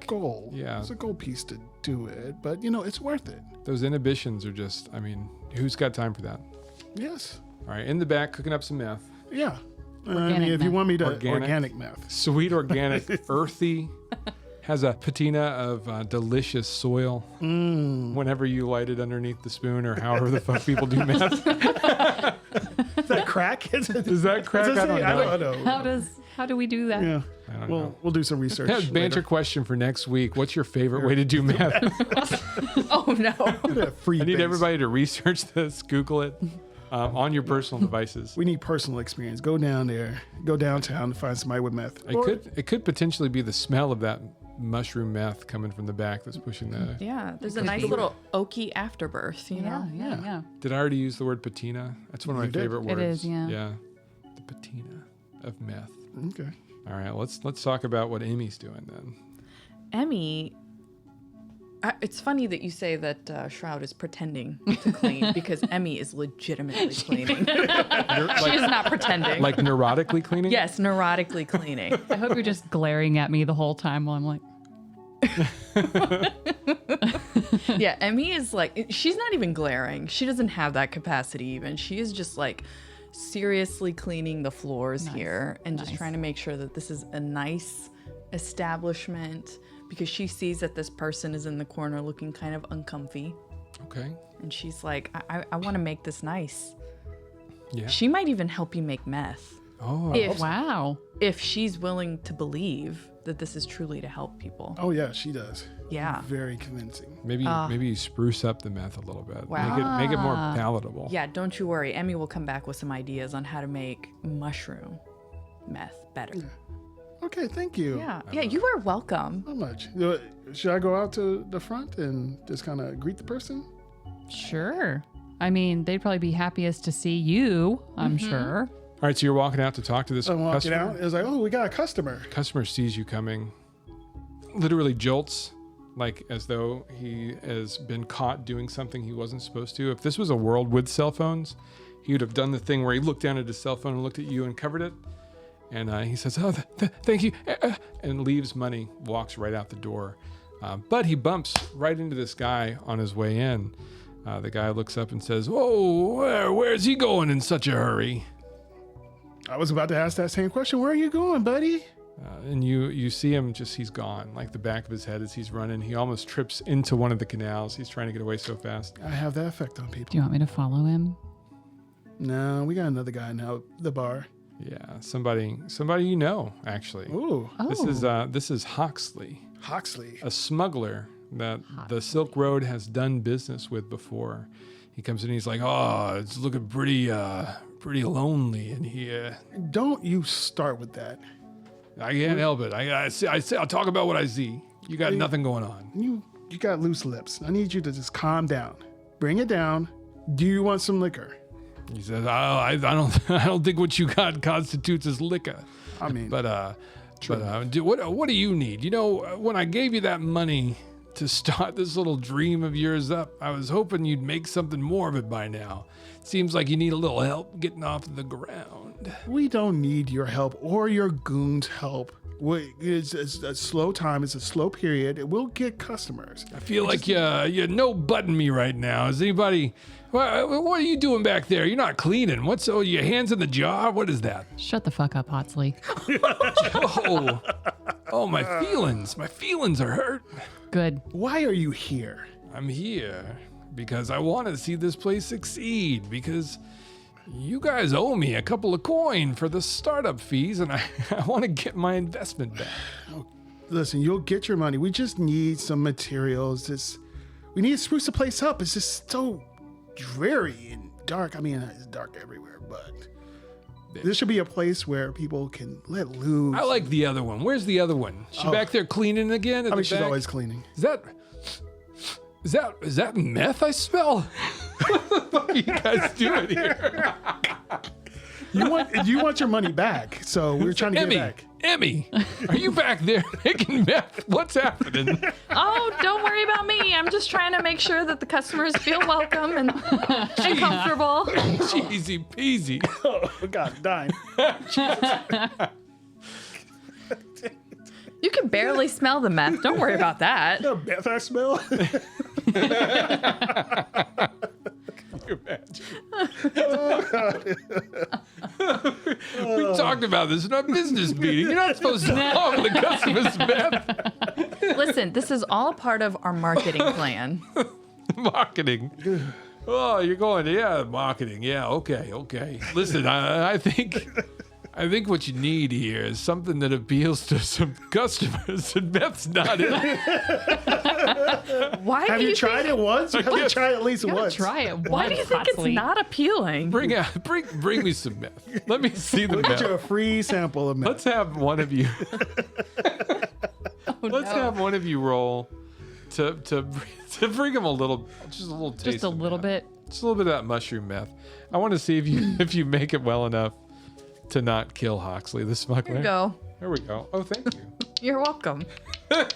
goal. Yeah. It's a gold piece to do it, but it's worth it. those inhibitions are just, who's got time for that? Yes. All right, in the back, cooking up some meth. Yeah. I Organic mean, if you meth. want me to Organic. organic meth. Sweet, organic, earthy. Has a patina of delicious soil. Whenever you light it underneath the spoon, or however the fuck people do meth. Is that crack? Is that crack? I don't know. I don't know. How do we do that? Yeah. I don't know. We'll do some research. Banter later. question for next week. What's your favorite way to do meth? Oh no. Free I need base. everybody to research this, Google it on your personal devices. We need personal experience. Go down there. Go downtown and find somebody with meth. It could potentially be the smell of that mushroom meth coming from the back that's pushing the. Yeah, there's a nice little oaky afterbirth, you know? Yeah. Did I already use the word patina? That's one of my You did. favorite It words. is, yeah. Yeah, the patina of meth. Okay. All right, let's talk about what Amy's doing then. Emmy, it's funny that you say that Shroud is pretending to clean because Emmy is legitimately cleaning. She is not pretending. Like neurotically cleaning? Yes, neurotically cleaning. I hope you're just glaring at me the whole time while I'm like, Yeah, Emmy is like, she's not even glaring. She doesn't have that capacity even. She is just like seriously cleaning the floors here and just trying to make sure that this is a nice establishment because she sees that this person is in the corner looking kind of uncomfy. Okay. And she's like, I want to make this nice. Yeah. She might even help you make meth Oh, wow. if she's willing to believe that this is truly to help people. Oh yeah, she does. Yeah. Very convincing. maybe you spruce up the meth a little bit. Wow. Make it more palatable. Yeah, don't you worry. Emmy will come back with some ideas on how to make mushroom meth better. Okay, thank you. Yeah, you are welcome. How much? Should I go out to the front and just kind of greet the person? Sure. I mean, they'd probably be happiest to see you, I'm sure. All right, so you're walking out to talk to this I'm walking customer. out. It's like, oh, we got a customer. Customer sees you coming, literally jolts, like as though he has been caught doing something he wasn't supposed to. If this was a world with cell phones, he would have done the thing where he looked down at his cell phone and looked at you and covered it. And he says, oh, thank you, and leaves money, walks right out the door. But he bumps right into this guy on his way in. The guy looks up and says, whoa, where's he going in such a hurry? I was about to ask that same question. Where are you going, buddy? And you see him he's gone, like the back of his head as he's running. He almost trips into one of the canals. He's trying to get away so fast. I have that effect on people. Do you want me to follow him? No, we got another guy now at the bar. Yeah, somebody you know, actually. Ooh, This is Hoxley, Hoxley. a smuggler that the Silk Road has done business with before. He comes in and he's like, oh, it's looking pretty pretty lonely in here. Don't you start with that. I can't help it. I'll talk about what I see. You got nothing going on. You got loose lips. I need you to just calm down. Bring it down. Do you want some liquor? He says, I don't think what you got constitutes as liquor. I mean, But what do you need? You know, when I gave you that money to start this little dream of yours up, I was hoping you'd make something more of it by now. Seems like you need a little help getting off the ground. we don't need your help or your goons' help. It's a slow time. It's a slow period. We'll get customers. I feel like you no button me right now. Is anybody? What are you doing back there? You're not cleaning. What's your hands in the jar? What is that? Shut the fuck up, Hotsley. Oh, my feelings. My feelings are hurt. Good. Why are you here? I'm here because I want to see this place succeed, because you guys owe me a couple of coin for the startup fees, and I want to get my investment back. Listen, you'll get your money. We just need some materials. We need to spruce the place up. It's just so dreary and dark. I mean, it's dark everywhere, but this should be a place where people can let loose. I like the other one. Where's the other one? She back there cleaning again? I mean, she's always cleaning. Is that meth I smell? What the fuck are you guys doing here? You want your money back, so we're trying to get it back. Emmy, are you back there making meth? What's happening? Oh, don't worry about me. I'm just trying to make sure that the customers feel welcome and comfortable. Easy peasy. Oh, God, dying. You can barely smell the meth. Don't worry about that. The meth I smell. We talked about this in our business meeting. You're not supposed to offer the customers meth. Listen, this is all part of our marketing plan. Marketing. Oh, you're going, yeah, marketing. Yeah, okay. Listen, I think what you need here is something that appeals to some customers, and meth's not it. Why Have do you tried it once? You have to try it at least once. Try it. Why do you think it's not appealing? Bring me some meth. Let me see the We'll get you a meth. free sample of meth. Let's have one of you. Let's have one of you roll to bring him just a little taste. Just a of little meth. bit. Just a little bit of that mushroom meth. I want to see if you make it well enough to not kill Hoxley the smuggler. Here you go. There we go. Oh, thank you. You're welcome. I'm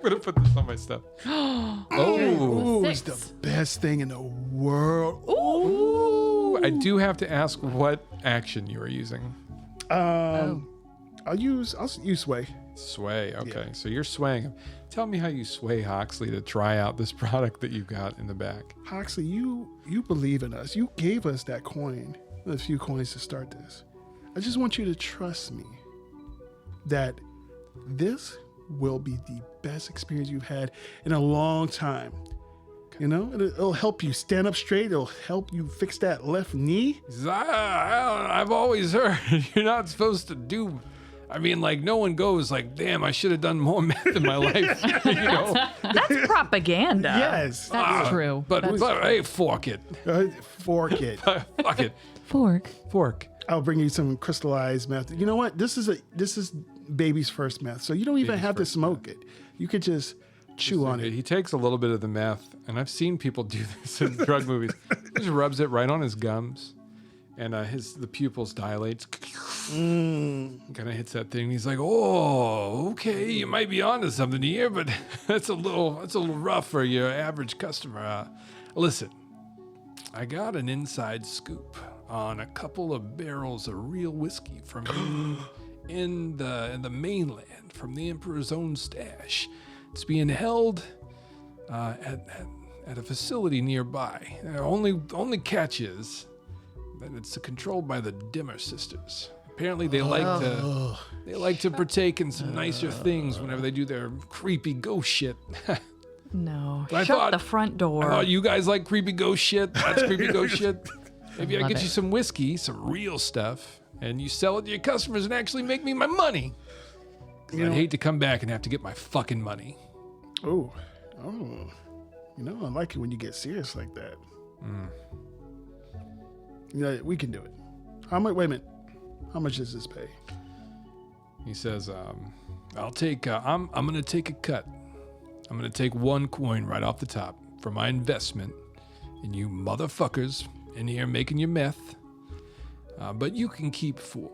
gonna put this on my stuff. Ooh, it's the 6. best thing in the world. Ooh. I do have to ask what action you are using. I'll use sway. Sway. Okay, Yeah. so you're swaying him. Tell me how you sway Hoxley to try out this product that you got in the back. Hoxley, you believe in us. You gave us that coin, a few coins to start this. I just want you to trust me that this will be the best experience you've had in a long time. You know, it'll help you stand up straight. It'll help you fix that left knee. He says, I've always heard you're not supposed to do. I mean, like, no one goes like, damn, I should have done more meth in my life. You know? That's propaganda. Yes. That's true. But hey, fork it. Fork it. Fuck it. Fork. I'll bring you some crystallized meth. You know what? This is baby's first meth, so you don't even have to smoke it. You could just chew on it. He takes a little bit of the meth, and I've seen people do this in drug movies. He just rubs it right on his gums, and the pupils dilate. Kind of hits that thing. He's like, "Oh, okay, you might be onto something here, but that's a little rough for your average customer." Listen, I got an inside scoop on a couple of barrels of real whiskey from in the mainland, from the Emperor's own stash. It's being held at a facility nearby. Only catch is that it's controlled by the Dimmer sisters. Apparently, they like to partake in some nicer things whenever they do their creepy ghost shit. No. I Shut thought- the front door. Oh, you guys like creepy ghost shit? That's creepy ghost shit. Maybe I Love get it. you some whiskey, some real stuff, and you sell it to your customers and actually make me my money. 'Cause I'd hate to come back and have to get my fucking money. Oh. You know, I like it when you get serious like that. We can do it. How much? Wait a minute. How much does this pay? He says, I'll take, I'm going to take a cut. I'm going to take 1 coin right off the top for my investment in you motherfuckers in here making your meth. But you can keep 4.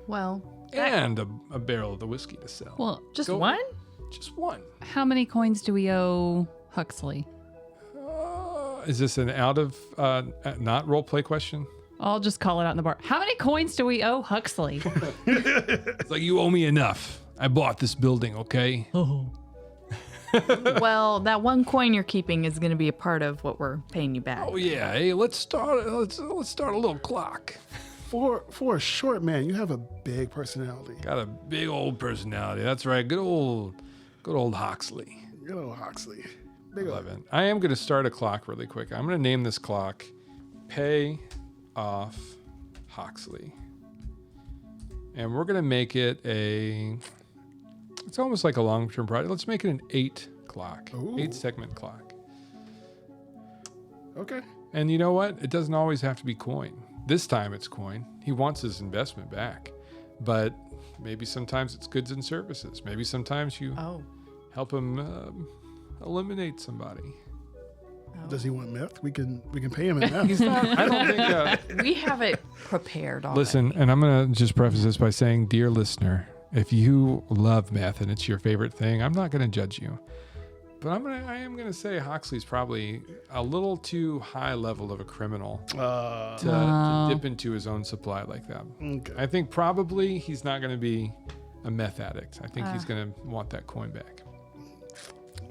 Well, And a barrel of the whiskey to sell. Well, just Go- one? Just 1. how many coins do we owe Huxley? Is this an out of, not role play question? I'll just call it out in the bar. How many coins do we owe Huxley? It's like, you owe me enough. I bought this building, okay? Oh. Well, that 1 coin you're keeping is going to be a part of what we're paying you back. Oh yeah, hey, let's start a little clock. For a short man, you have a big personality. Got a big old personality. That's right. Good old Huxley. Good old Huxley. Big old. Love it. I am going to start a clock really quick. I'm going to name this clock Pay Off Huxley. And we're going to make it it's almost like a long-term project. Let's make it an 8 clock. Ooh. 8 segment clock. Okay. And you know what? It doesn't always have to be coin. This time it's coin. He wants his investment back. But maybe sometimes it's goods and services. Maybe sometimes you Oh. help him eliminate somebody. Does he want meth? We can pay him in meth. He's not, I don't think... We have it prepared already. Listen, and I'm going to just preface this by saying, dear listener, if you love meth and it's your favorite thing, I'm not going to judge you. But I am going to say Huxley's probably a little too high level of a criminal to dip into his own supply like that. Okay. I think probably he's not going to be a meth addict. I think he's going to want that coin back.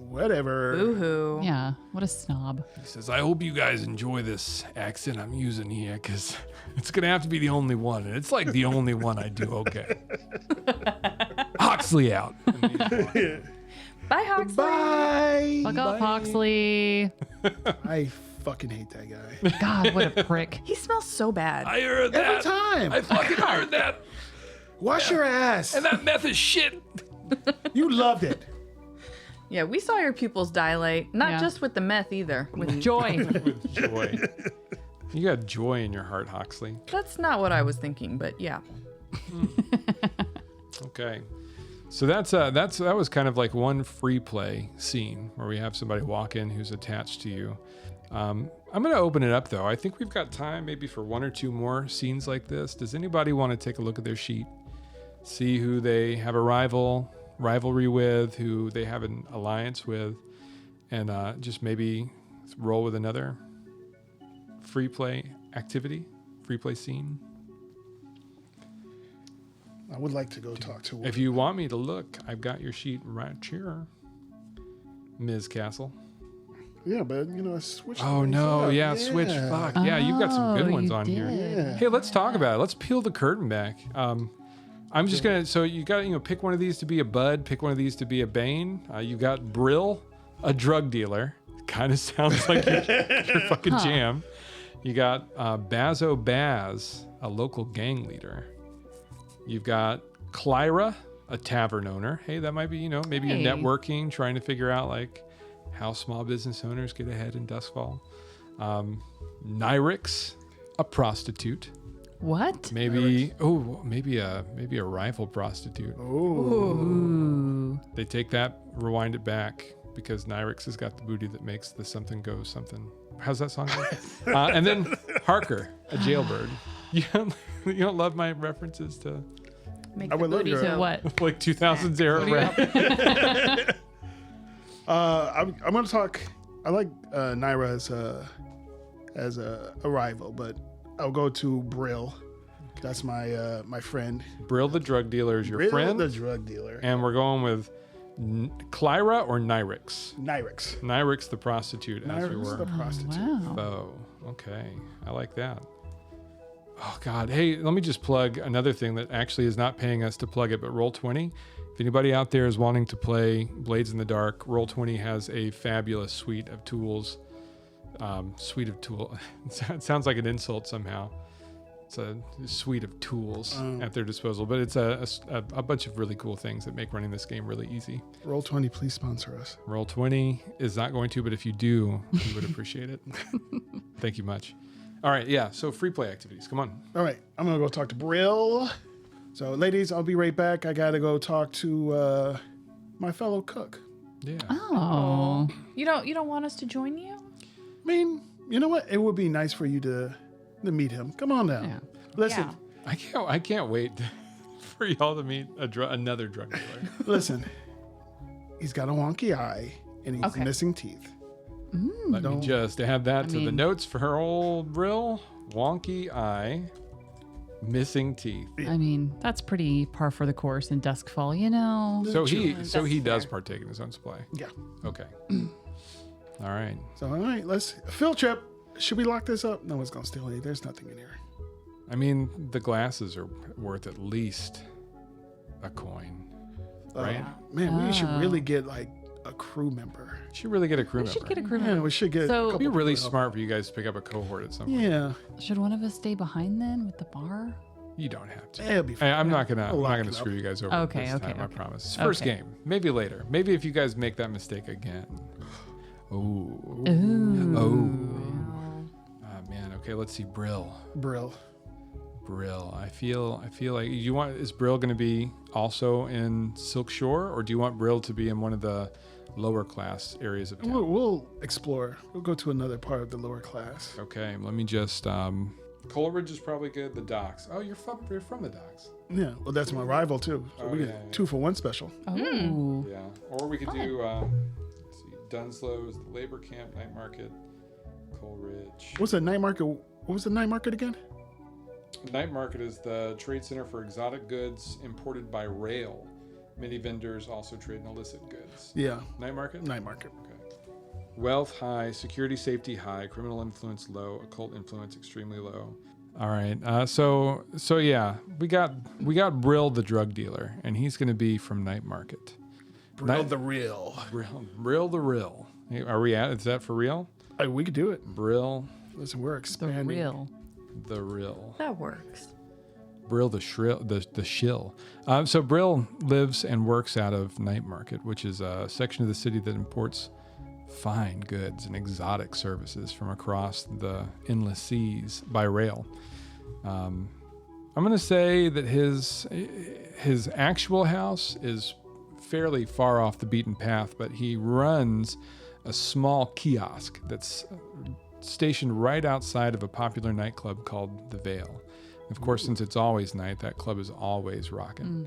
Whatever. Boo-hoo. Yeah, what a snob. He says, I hope you guys enjoy this accent I'm using here because it's going to have to be the only one. And it's like the only one I do okay. Huxley out. Bye, Huxley. Bye. Fuck off, Huxley. I fucking hate that guy. God, what a prick. He smells so bad. I heard that. Every time. I fucking heard that. Wash your ass. And that meth is shit. You loved it. Yeah, we saw your pupils dilate. Not Yeah. just with the meth either. With joy. With joy. You got joy in your heart, Huxley. That's not what I was thinking, but yeah. Okay. So that was kind of like one free play scene where we have somebody walk in who's attached to you. I'm going to open it up though. I think we've got time maybe for 1 or 2 more scenes like this. Does anybody want to take a look at their sheet? See who they have a rivalry with, who they have an alliance with, and just maybe roll with another free play activity, free play scene. I would like to go talk to If you want me to look, I've got your sheet right here, Ms. Castle. Yeah, but switch. Oh things no, up. yeah, switch. Fuck. Yeah, you've got some good Oh, ones you on here. did. Yeah. Hey, let's talk about it. Let's peel the curtain back. I'm just gonna. So you got pick one of these to be a Bud. Pick one of these to be a Bane. You got Brill, a drug dealer. Kind of sounds like your fucking jam. You got Bazo Baz, a local gang leader. You've got Clyra, a tavern owner. Hey, that might be maybe Hey. you're networking, trying to figure out like how small business owners get ahead in Duskfall. Nyrix, a prostitute. What? Maybe a rival prostitute. Ooh. They take that, rewind it back because Nyrix has got the booty that makes the something go something. How's that song go? And then Harker, a jailbird. You don't love my references to Make I the would love booty your- go. What? like 2000s era rap. I'm gonna talk. I like Naira as a rival, but I'll go to Brill. That's my friend. Brill the drug dealer is your Brill, friend, the drug dealer. and we're going with Clyra or Nyrix. Nyrix. Nyrix the prostitute, as you Nyrix were. the prostitute. Wow. Oh, okay. I like that. Oh, God. Hey, let me just plug another thing that actually is not paying us to plug it, but Roll20. If anybody out there is wanting to play Blades in the Dark, Roll20 has a fabulous suite of tools. It sounds like an insult somehow. It's a suite of tools at their disposal, but it's a bunch of really cool things that make running this game really easy. Roll20, please sponsor us. Roll20 is not going to, but if you do, we would appreciate it. Thank you much. All right, yeah. So free play activities. Come on. All right, I'm gonna go talk to Brill. So, ladies, I'll be right back. I gotta go talk to my fellow cook. Yeah. Oh. You don't want us to join you? I mean, you know what? It would be nice for you to meet him. Come on now. Yeah. Listen, I can't wait for y'all to meet another drug dealer. listen. He's got a wonky eye and he's missing teeth. Let me just add that to the mean- notes for her old Brill. Wonky eye, missing teeth. I mean, that's pretty par for the course in Duskfall, you know. So he That's does fair. partake in his own supply. Yeah. Okay. All right. So, all right, let's field trip. Should we lock this up? No one's gonna steal it. There's nothing in here. I mean, the glasses are worth at least a coin, right? Man, we should really get like a crew member. Should really get a crew We member. should get a crew Yeah, member. we should get. So- It'd be really smart for you guys to pick up a cohort at some point. Yeah, Should one of us stay behind then with the bar? You don't have to. it'll be fine. I'm not gonna We'll lock it screw up. you guys over Okay, this okay, time. I okay. promise. It's first Okay. game. Maybe later. Maybe if you guys make that mistake again. Ooh. Ooh. Oh man. Okay. Let's see. Brill. Brill. I feel like is Brill going to be also in Silk Shore, or do you want Brill to be in one of the lower class areas of town? We'll explore. We'll go to another part of the lower class. Okay, let me just. Coleridge is probably good. The docks. Oh, you're from the docks. Yeah, well, that's my rival too. So Oh, we get yeah, yeah. 2 for 1 special. Oh. Yeah, or we could do. Let's see, Dunslow's, the labor camp, night market, Coleridge. What's the night market? What was the night market again? Night market is the trade center for exotic goods imported by rail. Many vendors also trade in illicit goods. Yeah, Night market. night market. Okay. Wealth high, security safety high, criminal influence low, occult influence extremely low. All right. So yeah, we got Brill the drug dealer, and he's going to be from Night Market. Brill the real. Brill the real. Are we at? Is that for real? We could do it. Brill Listen, we're The expanding. real. the real. That works. Brill the shill. So Brill lives and works out of Night Market, which is a section of the city that imports fine goods and exotic services from across the endless seas by rail. I'm going to say that his actual house is fairly far off the beaten path, but he runs a small kiosk that's stationed right outside of a popular nightclub called The Vale. Of course, since it's always night, that club is always rocking.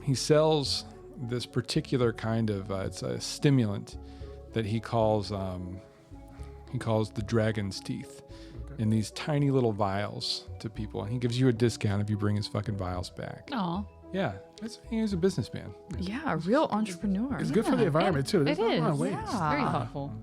He sells this particular kind of it's a stimulant that he calls the dragon's teeth in these tiny little vials to people, and he gives you a discount if you bring his fucking vials back. Aw. Yeah, he's a businessman. Yeah, a real entrepreneur. It's good for the environment too. There's It not a lot is. of waste. Yeah. Very thoughtful.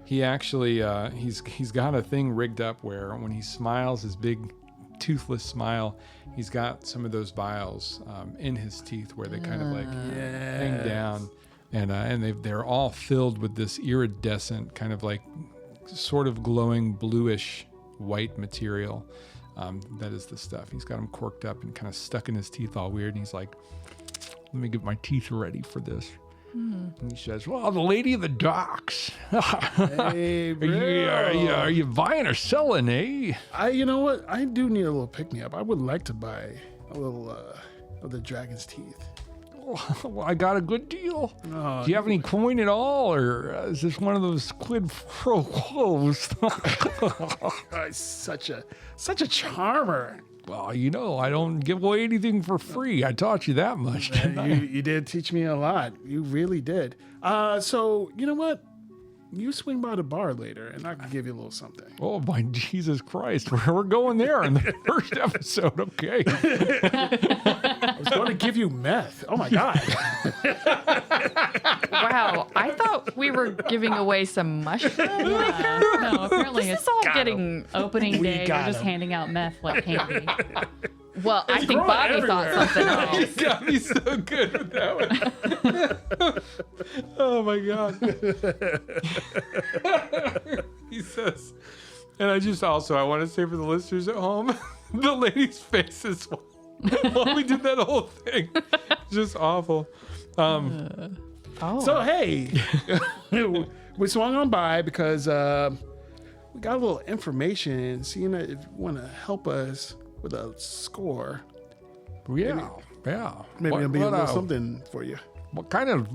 He actually he's got a thing rigged up where when he smiles, his big toothless smile, he's got some of those vials in his teeth where they kind of like hang down, and they're all filled with this iridescent kind of like sort of glowing bluish white material. That is the stuff. He's got them corked up and kind of stuck in his teeth all weird, and he's like, let me get my teeth ready for this. And he says, well, the lady of the docks. Hey, Are you buying or selling, eh? You know what? I do need a little pick me up. I would like to buy a little of the dragon's teeth. Well, I got a good deal. Oh, Do you have any coin at all, or is this one of those quid pro quos? It's such a charmer. Well, I don't give away anything for free. I taught you that much. didn't I? You did teach me a lot. You really did. So you know what? You swing by the bar later, and I can give you a little something. Oh, my Jesus Christ. We're going there in the first episode. Okay. I was going to give you meth. Oh my god! Wow, I thought we were giving away some mushrooms. No, apparently This it's is all getting. opening day. We're got just him. handing out meth like candy. Well, I think growing Bobby everywhere. thought something else. You got me so good with that one. Oh my God. He says, and I want to say for the listeners at home, the lady's faces while we did that whole thing. Just awful. Oh, So hey, we swung on by because we got a little information, seeing that if you want to help us with a score, Yeah. maybe What- it'll be a what, little something for you. What kind of,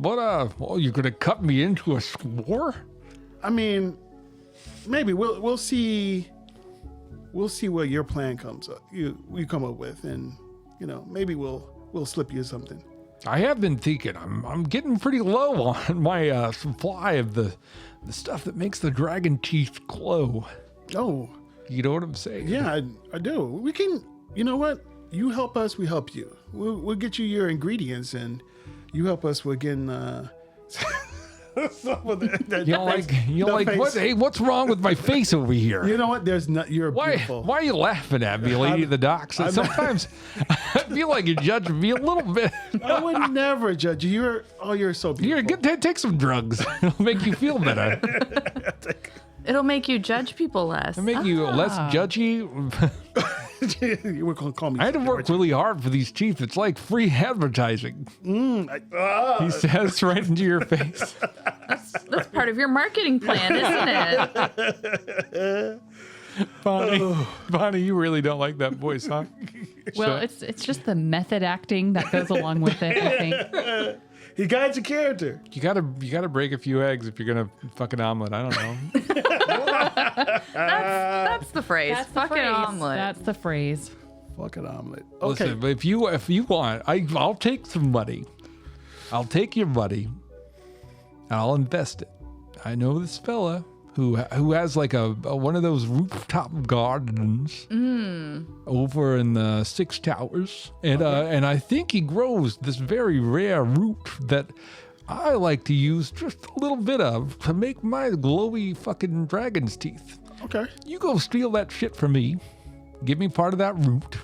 oh, you're going to cut me into a score? I mean, maybe we'll see. We'll see what your plan comes up. You come up with, and maybe we'll slip you something. I have been thinking I'm getting pretty low on my supply of the stuff that makes the dragon teeth glow. Oh, You know what I'm saying? yeah, I do. We can. You know what? You help us, we help you. We'll get you your ingredients, and you help us with getting. Some of the You like face. what? Hey, what's wrong with my face over here? You know what? There's not. You're Why beautiful. are you laughing at me, Lady of the Docks? Sometimes I feel like you're judging me a little bit. I would never judge you. You're so beautiful. Take some drugs. It'll make you feel better. It'll make you judge people less. It'll make you less judgy. You were gonna call me. I had to work really hard for these teeth. It's like free advertising. He says right into your face. That's part of your marketing plan, isn't it? Bonnie, you really don't like that voice, huh? Well, it's just the method acting that goes along with it, I think. He guides a character. You gotta break a few eggs if you're gonna fuck an omelet. I don't know. That's the phrase. Fucking omelet. That's the phrase. Fucking omelet. Okay. Listen, but if you want, I'll take some money. I'll take your money. And I'll invest it. I know this fella who has like a one of those rooftop gardens over in the Six Towers, and I think he grows this very rare root that I like to use just a little bit of to make my glowy fucking dragon's teeth. Okay. You go steal that shit from me. Give me part of that root.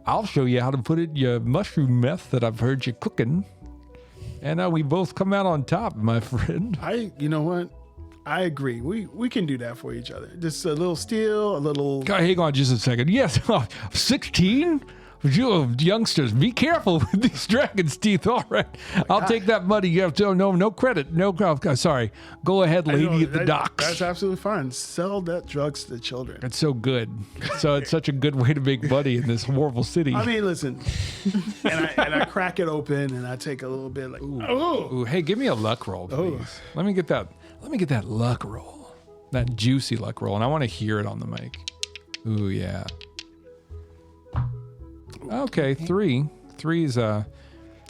I'll show you how to put it in your mushroom meth that I've heard you cooking. And we both come out on top, my friend. You know what? I agree. We can do that for each other. Just a little steal, a little. Hang on just a second. Yes, 16? You youngsters, be careful with these dragon's teeth. All right. I'll take that money. You have to, no credit. Sorry. Go ahead, Lady of the Docks. That's absolutely fine. Sell that drugs to the children. It's so good. So it's such a good way to make money in this horrible city. I mean, listen. and I crack it open and I take a little bit like, Ooh, hey, give me a luck roll, please. Let me get that luck roll. That juicy luck roll. And I want to hear it on the mic. Ooh, yeah. Okay, 3. 3 is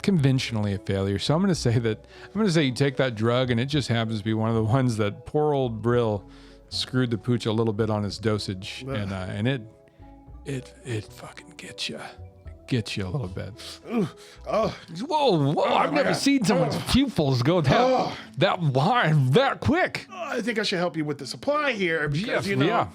conventionally a failure. So I'm going to say you take that drug and it just happens to be one of the ones that poor old Brill screwed the pooch a little bit on his dosage, and it fucking gets you. Gets you a little bit. Whoa! I've never seen someone's pupils go that wide, that quick. I think I should help you with the supply here because Yeah.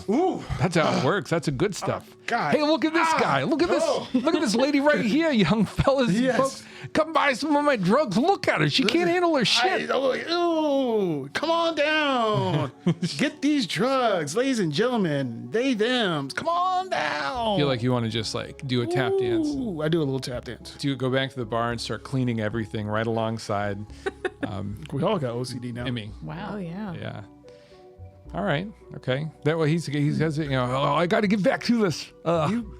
Ooh. That's how it works. That's a good stuff. God. Hey, look at this guy. Look at this. Look at this lady right here, young fellas. Yes. Folks, come buy some of my drugs. Look at her. She can't handle her shit. Ooh, come on down. Get these drugs, ladies and gentlemen. They, them. Come on down. I feel like you want to just like do a tap dance. Ooh, I do a little tap dance. Do go back to the bar and start cleaning everything right alongside We all got OCD now. Emmy. Wow. Oh, yeah. Yeah. All right. Okay. That way he has it. I got to get back to this.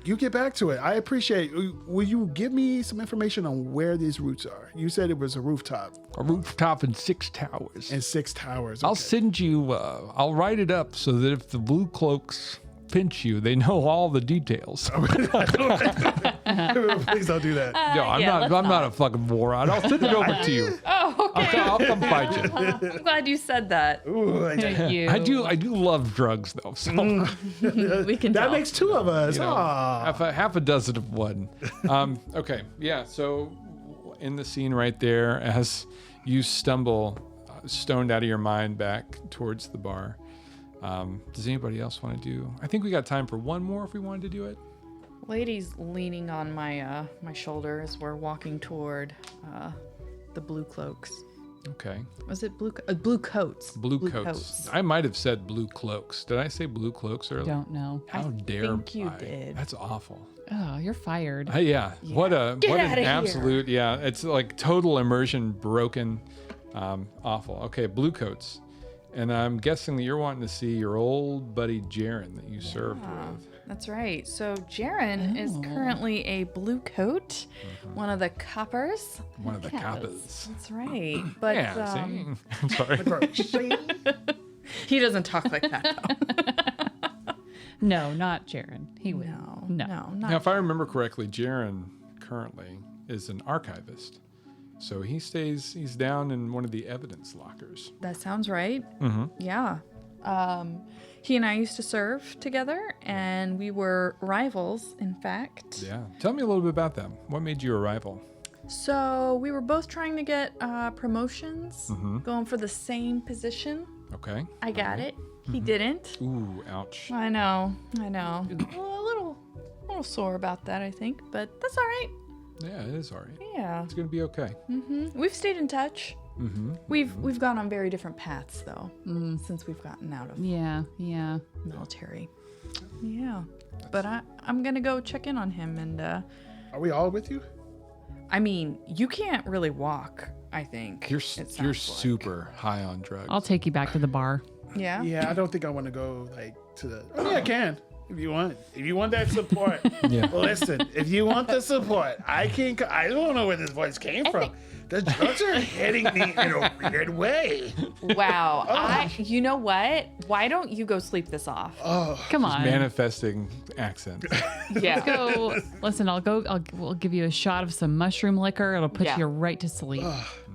You get back to it. I appreciate it. Will you give me some information on where these roots are? You said it was a rooftop. A rooftop in 6 towers. And 6 towers. I'll Okay. send you. I'll write it up so that if the blue cloaks pinch you, they know all the details. Please don't do that. No, I'm not a fucking moron. I'll send it over to you. Oh, okay. I'll come find you. I'm glad you said that. Ooh, Thank you. I do love drugs though. So We can that tell. makes 2 of us. you know, Aw. half a dozen of one. Okay, yeah. So in the scene right there, as you stumble, stoned out of your mind, back towards the bar. Does anybody else want to do? I think we got time for one more if we wanted to do it. Lady's leaning on my my shoulder as we're walking toward the blue cloaks. Okay. Was it blue coats? Blue coats. I might have said blue cloaks. Did I say blue cloaks earlier? Don't know. How dare think you I? did. That's awful. Oh, you're fired. Yeah. What an outta here. absolute. Yeah. It's like total immersion broken. Awful. Okay. Blue coats. And I'm guessing that you're wanting to see your old buddy Jaren that you served with. That's right. So Jaren is currently a blue coat, one of the coppers. One of the coppers. That's right. But Yeah, see? I'm sorry. he doesn't talk like that. Though. No, not Jaren. He would. No, No. Now, if I remember correctly, Jaren currently is an archivist. So he's down in one of the evidence lockers. That sounds right. Mm-hmm. Yeah. He and I used to serve together, and we were rivals, in fact. Yeah. Tell me a little bit about them. What made you a rival? So we were both trying to get promotions, going for the same position. Okay. I got it. He didn't. Ooh, ouch. I know. A little sore about that, I think, but that's all right. Yeah, it is all right. Yeah. It's going to be okay. We've stayed in touch. We've gone on very different paths though, since we've gotten out of Yeah. military. Yeah. But I'm gonna go check in on him, and Are we all with you? I mean, you can't really walk, I think. You're it sounds you're like. super high on drugs. I'll take you back to the bar. Yeah. Yeah, I don't think I want to go like to the. I mean, I can if you want. If you want that support. Yeah. Listen, if you want the support, I can. I don't know where this voice came from. The drugs are hitting me in a weird way. Wow. You know what? Why don't you go sleep this off? Come on. Manifesting accents. Yeah. Go. Listen, we'll give you a shot of some mushroom liquor. It'll put you right to sleep.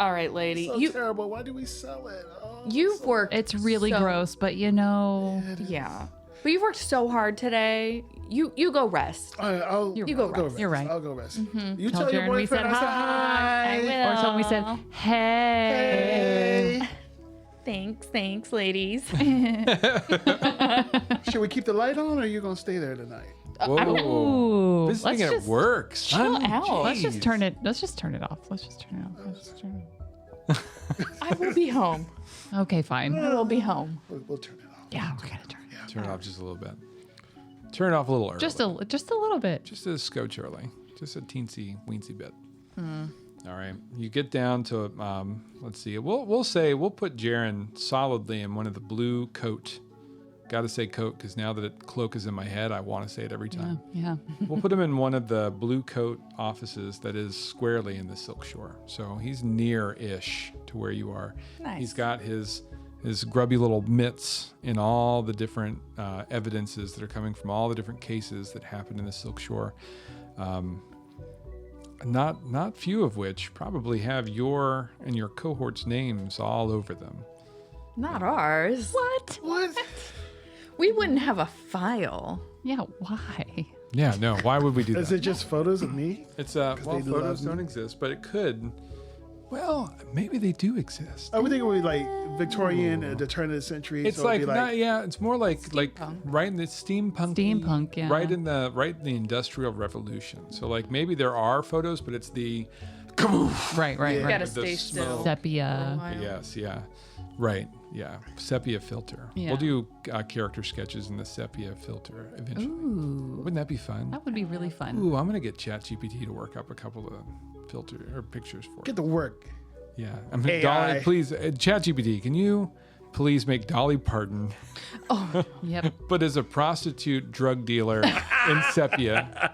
All right, lady. So terrible. Why do we sell it? You've worked. It's really so- gross, but you know. Yeah. But you've worked so hard today. You go rest. I'll You go go rest. You're right. I'll go rest. You Tell tell your Jaren we said boyfriend I said hi. hi. Or tell me said, hey. Thanks, ladies. Should we keep the light on, or are you gonna stay there tonight? Whoa. Ooh. Visiting Let's at just work. Son. out. Let's just Jeez. turn it. Let's just turn it off. Let's just turn it off. I will be home. Okay, fine. I will be home. We'll turn it off. Yeah, we're gonna turn it off. Turn it off just a little bit. Turn it off a little early. Just a little bit. Just a scotch early. Just a teensy weensy bit. All right. You get down to let's see. We'll put Jaren solidly in one of the blue coat. Got to say coat because now that cloak is in my head, I want to say it every time. Yeah. We'll put him in one of the blue coat offices that is squarely in the Silk Shore. So he's near-ish to where you are. Nice. He's got his grubby little mitts in all the different evidences that are coming from all the different cases that happened in the Silk Shore. Not few of which probably have your and your cohort's names all over them. Not ours. What? What? We wouldn't have a file. Yeah. Why? Yeah, no. Why would we do Is that? it just photos of me? It's well, they love photos me? don't exist, but it could. Well, maybe they do exist. I would think it would be like Victorian at the turn of the century. It's so it'd like, be it's more like right in the steampunk. Steampunk, yeah. Right in the Industrial Revolution. So like maybe there are photos, but it's the Right. You gotta the stay smoke. still. Sepia. Yes, yeah. Right, yeah. Sepia filter. Yeah. We'll do character sketches in the sepia filter eventually. Ooh. Wouldn't that be fun? That would be really fun. Ooh, I'm gonna get ChatGPT to work up a couple of filter or pictures for Get it. to work. Yeah, I mean, AI. Dolly, please, ChatGPT, can you please make Dolly Parton, Yep. but as a prostitute drug dealer in sepia?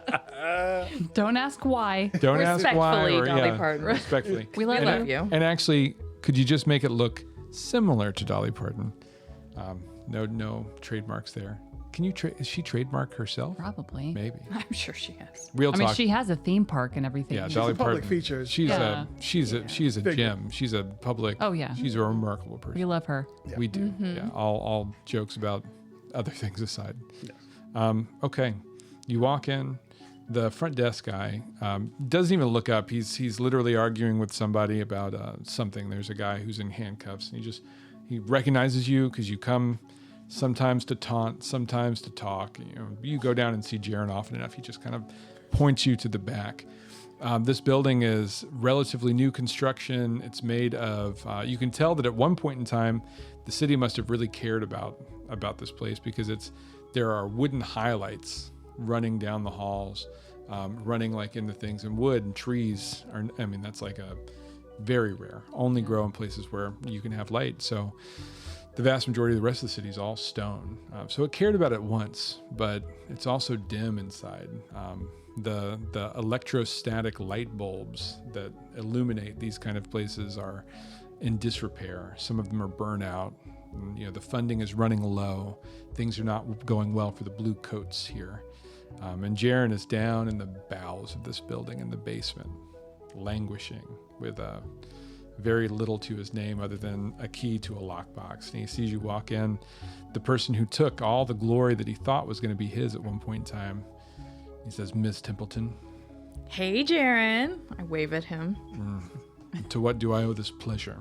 Don't ask why. Don't ask why. Respectfully, Or, Dolly yeah, Parton. Respectfully. We love and, you. you. And actually, could you just make it look similar to Dolly Parton? No trademarks there. Can you is she trademark herself? Probably. Maybe. I'm sure she is. Real I mean, talk. she has a theme park and everything. Yeah, She's Dolly a public Parton. feature. She's Yeah. she's a Figure. gem. She's a public. Oh, yeah. She's a remarkable person. We love her. We do. Yeah. All jokes about other things aside. Okay. You walk in. The front desk guy doesn't even look up. He's literally arguing with somebody about something. There's a guy who's in handcuffs, and he recognizes you because you come sometimes to taunt, sometimes to talk. You go down and see Jaren often enough. He just kind of points you to the back. This building is relatively new construction. It's made of. You can tell that at one point in time, the city must have really cared about this place because there are wooden highlights running down the halls, running like into things, and wood and trees are. I mean, that's like a very rare. Only grow in places where you can have light. So. The vast majority of the rest of the city is all stone. So it cared about it once, but it's also dim inside. The electrostatic light bulbs that illuminate these kind of places are in disrepair. Some of them are burnt out. And, the funding is running low. Things are not going well for the blue coats here. And Jaren is down in the bowels of this building in the basement, languishing with very little to his name other than a key to a lockbox. And he sees you walk in, the person who took all the glory that he thought was going to be his at one point in time. He says, Ms. Templeton. Hey, Jaren. I wave at him. To what do I owe this pleasure?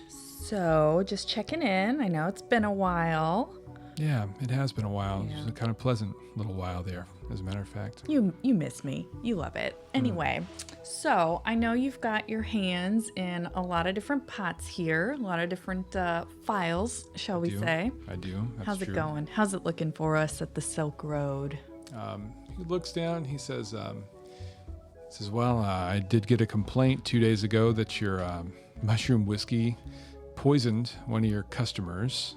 So, just checking in. I know it's been a while. Yeah, it has been a while. It was a kind of pleasant little while there, as a matter of fact. You miss me. You love it. Anyway, so I know you've got your hands in a lot of different pots here, a lot of different files, shall we say. I do. That's How's true. it going? How's it looking for us at the Silk Road? He looks down. He says, well, I did get a complaint 2 days ago that your mushroom whiskey poisoned one of your customers.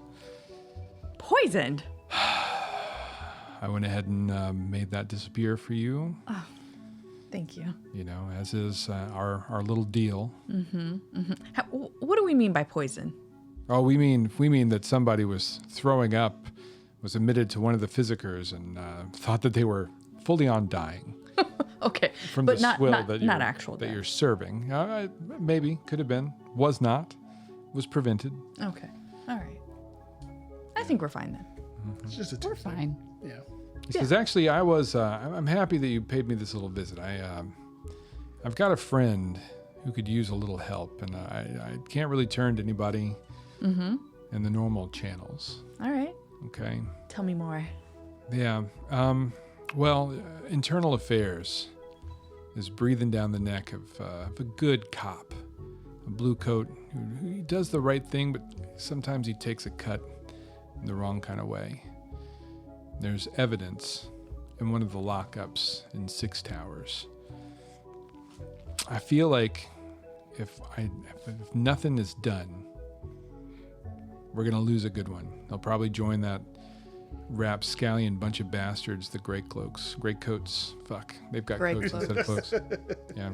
Poisoned? I went ahead and made that disappear for you. Oh, thank you. As is our little deal. What do we mean by poison? Oh, we mean that somebody was throwing up, was admitted to one of the physicers, and thought that they were fully on dying. Okay, From but the not swill that not actual that death. you're serving. Maybe, could have been, was not, was prevented. Okay, all right. I think we're fine then. It's just a We're tip thing. fine. Yeah. He says, actually, I'm happy that you paid me this little visit. I've got a friend who could use a little help, and I can't really turn to anybody in the normal channels. All right. Okay. Tell me more. Yeah. Well, internal affairs is breathing down the neck of a good cop, a blue coat who does the right thing, but sometimes he takes a cut in the wrong kind of way. There's evidence in one of the lockups in 6 Towers. I feel like if nothing is done, we're going to lose a good one. They'll probably join that rapscallion bunch of bastards, the great coats. Fuck, they've got Grey coats instead of cloaks. Yeah.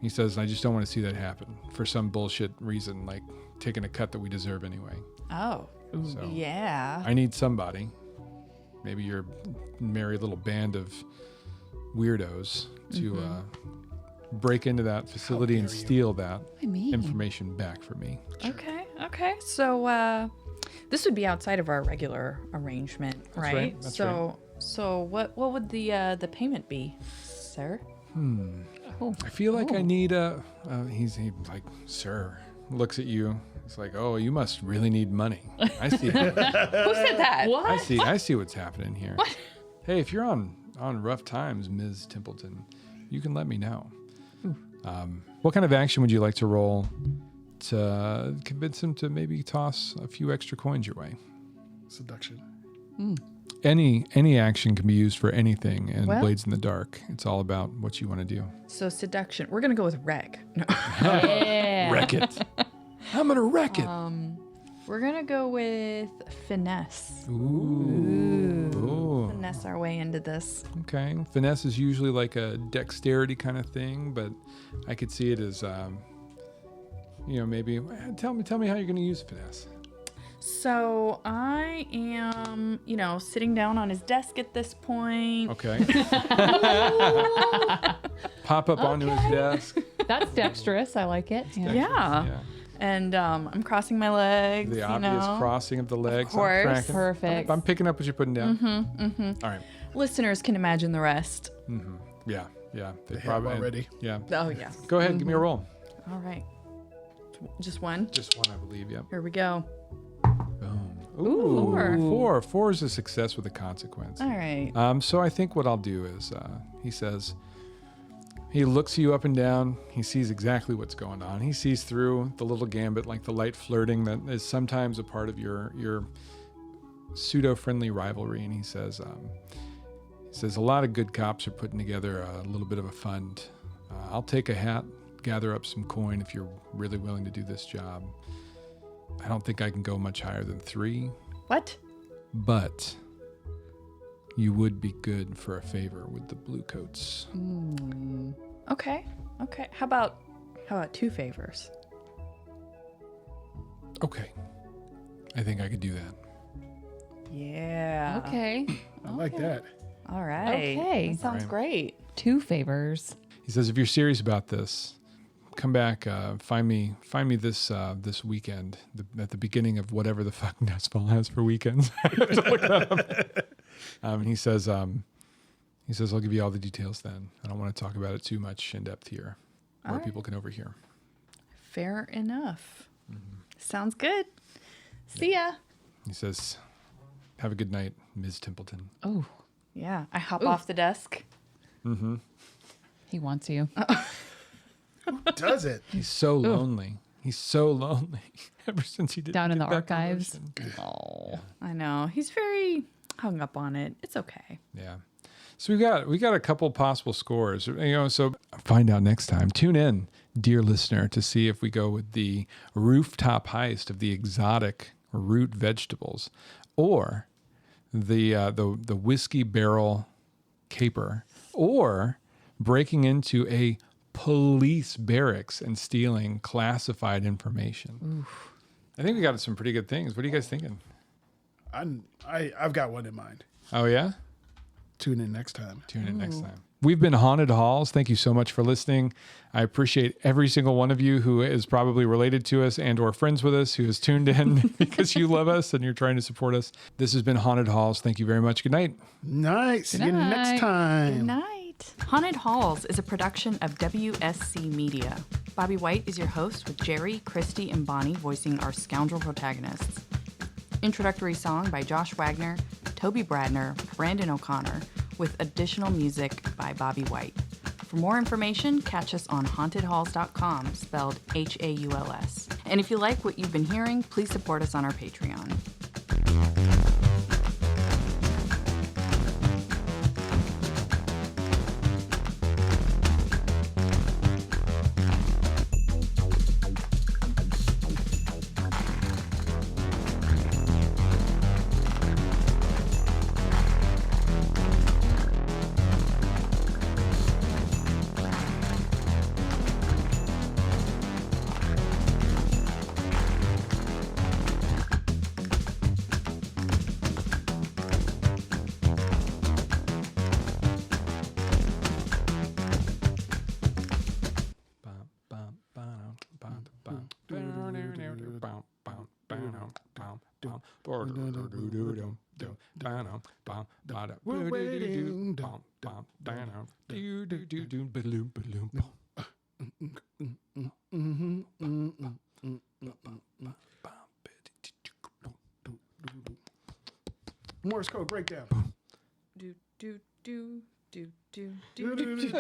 He says, I just don't want to see that happen for some bullshit reason, like taking a cut that we deserve anyway. Oh, So yeah. I need somebody, maybe your merry little band of weirdos, to break into that facility and dare you. steal that I mean, information back from me. Okay. So this would be outside of our regular arrangement, right? That's So what would the payment be, sir? I feel like I need he's like, sir, looks at you. It's like, oh, you must really need money. I see. Who said that? what? I see what's happening here. Hey, if you're on rough times, Ms. Templeton, you can let me know. What kind of action would you like to roll to convince him to maybe toss a few extra coins your way? Seduction. Any action can be used for anything in Well- Blades in the Dark. It's all about what you want to do. So seduction. We're gonna go with wreck. No. Yeah. Wreck it. I'm gonna wreck it. We're gonna go with finesse. Ooh. Finesse our way into this. Okay. Finesse is usually like a dexterity kind of thing, but I could see it as, maybe tell me how you're going to use finesse. So I am, sitting down on his desk at this point. Okay. Pop up onto his desk. That's dexterous. I like it. Yeah. Yeah. And I'm crossing my legs. The obvious crossing of the legs. course. I'm tracking. Perfect. I'm picking up what you're putting down. All right. Listeners can imagine the rest. Yeah. They have already. Yeah. Oh, yeah. Go ahead. Give me a roll. All right. Just one. Just one, I believe. Yep. Here we go. Boom. Ooh. Four. Four is a success with a consequence. All right. So I think what I'll do is, he says, he looks you up and down. He sees exactly what's going on. He sees through the little gambit, like the light flirting that is sometimes a part of your pseudo-friendly rivalry. And he says, a lot of good cops are putting together a little bit of a fund. I'll take a hat, gather up some coin if you're really willing to do this job. I don't think I can go much higher than 3. What? But you would be good for a favor with the blue coats. Okay. How about 2 favors? Okay. I think I could do that. Yeah. Okay. I like that. All right. Okay. That sounds great. 2 favors. He says, if you're serious about this, come back, find me this weekend at the beginning of whatever the fuck Nestball has for weekends. I have to look that up. And he says, I'll give you all the details then. I don't want to talk about it too much in depth here, where people can overhear. Fair enough. Sounds good. See ya. He says, have a good night, Ms. Templeton. Oh, Yeah. I hop off the desk. he wants you. Does it? He's so lonely. He's so lonely. Ever since he did Down in the that archives. promotion. Oh. I know. He's very hung up on it. It's okay. Yeah. So we got a couple possible scores. So find out next time. Tune in, dear listener, to see if we go with the rooftop heist of the exotic root vegetables, or the whiskey barrel caper, or breaking into a police barracks and stealing classified information. Oof. I think we got some pretty good things. What are you guys thinking? I've got one in mind. Oh, yeah? Tune in next time. Tune in next time. We've been Haunted Halls. Thank you so much for listening. I appreciate every single one of you who is probably related to us and or friends with us, who has tuned in because you love us and you're trying to support us. This has been Haunted Halls. Thank you very much. Good night. Nice. See you night. next time. Good night. Haunted Halls is a production of WSC Media. Bobby White is your host, with Jerry, Christy, and Bonnie voicing our scoundrel protagonists. Introductory song by Josh Wagner, Toby Bradner, Brandon O'Connor, with additional music by Bobby White. For more information, catch us on hauntedhalls.com, spelled HAULS. And if you like what you've been hearing, please support us on our Patreon. We're waiting. Morse code breakdown. Do, do, do, do, do, do, do.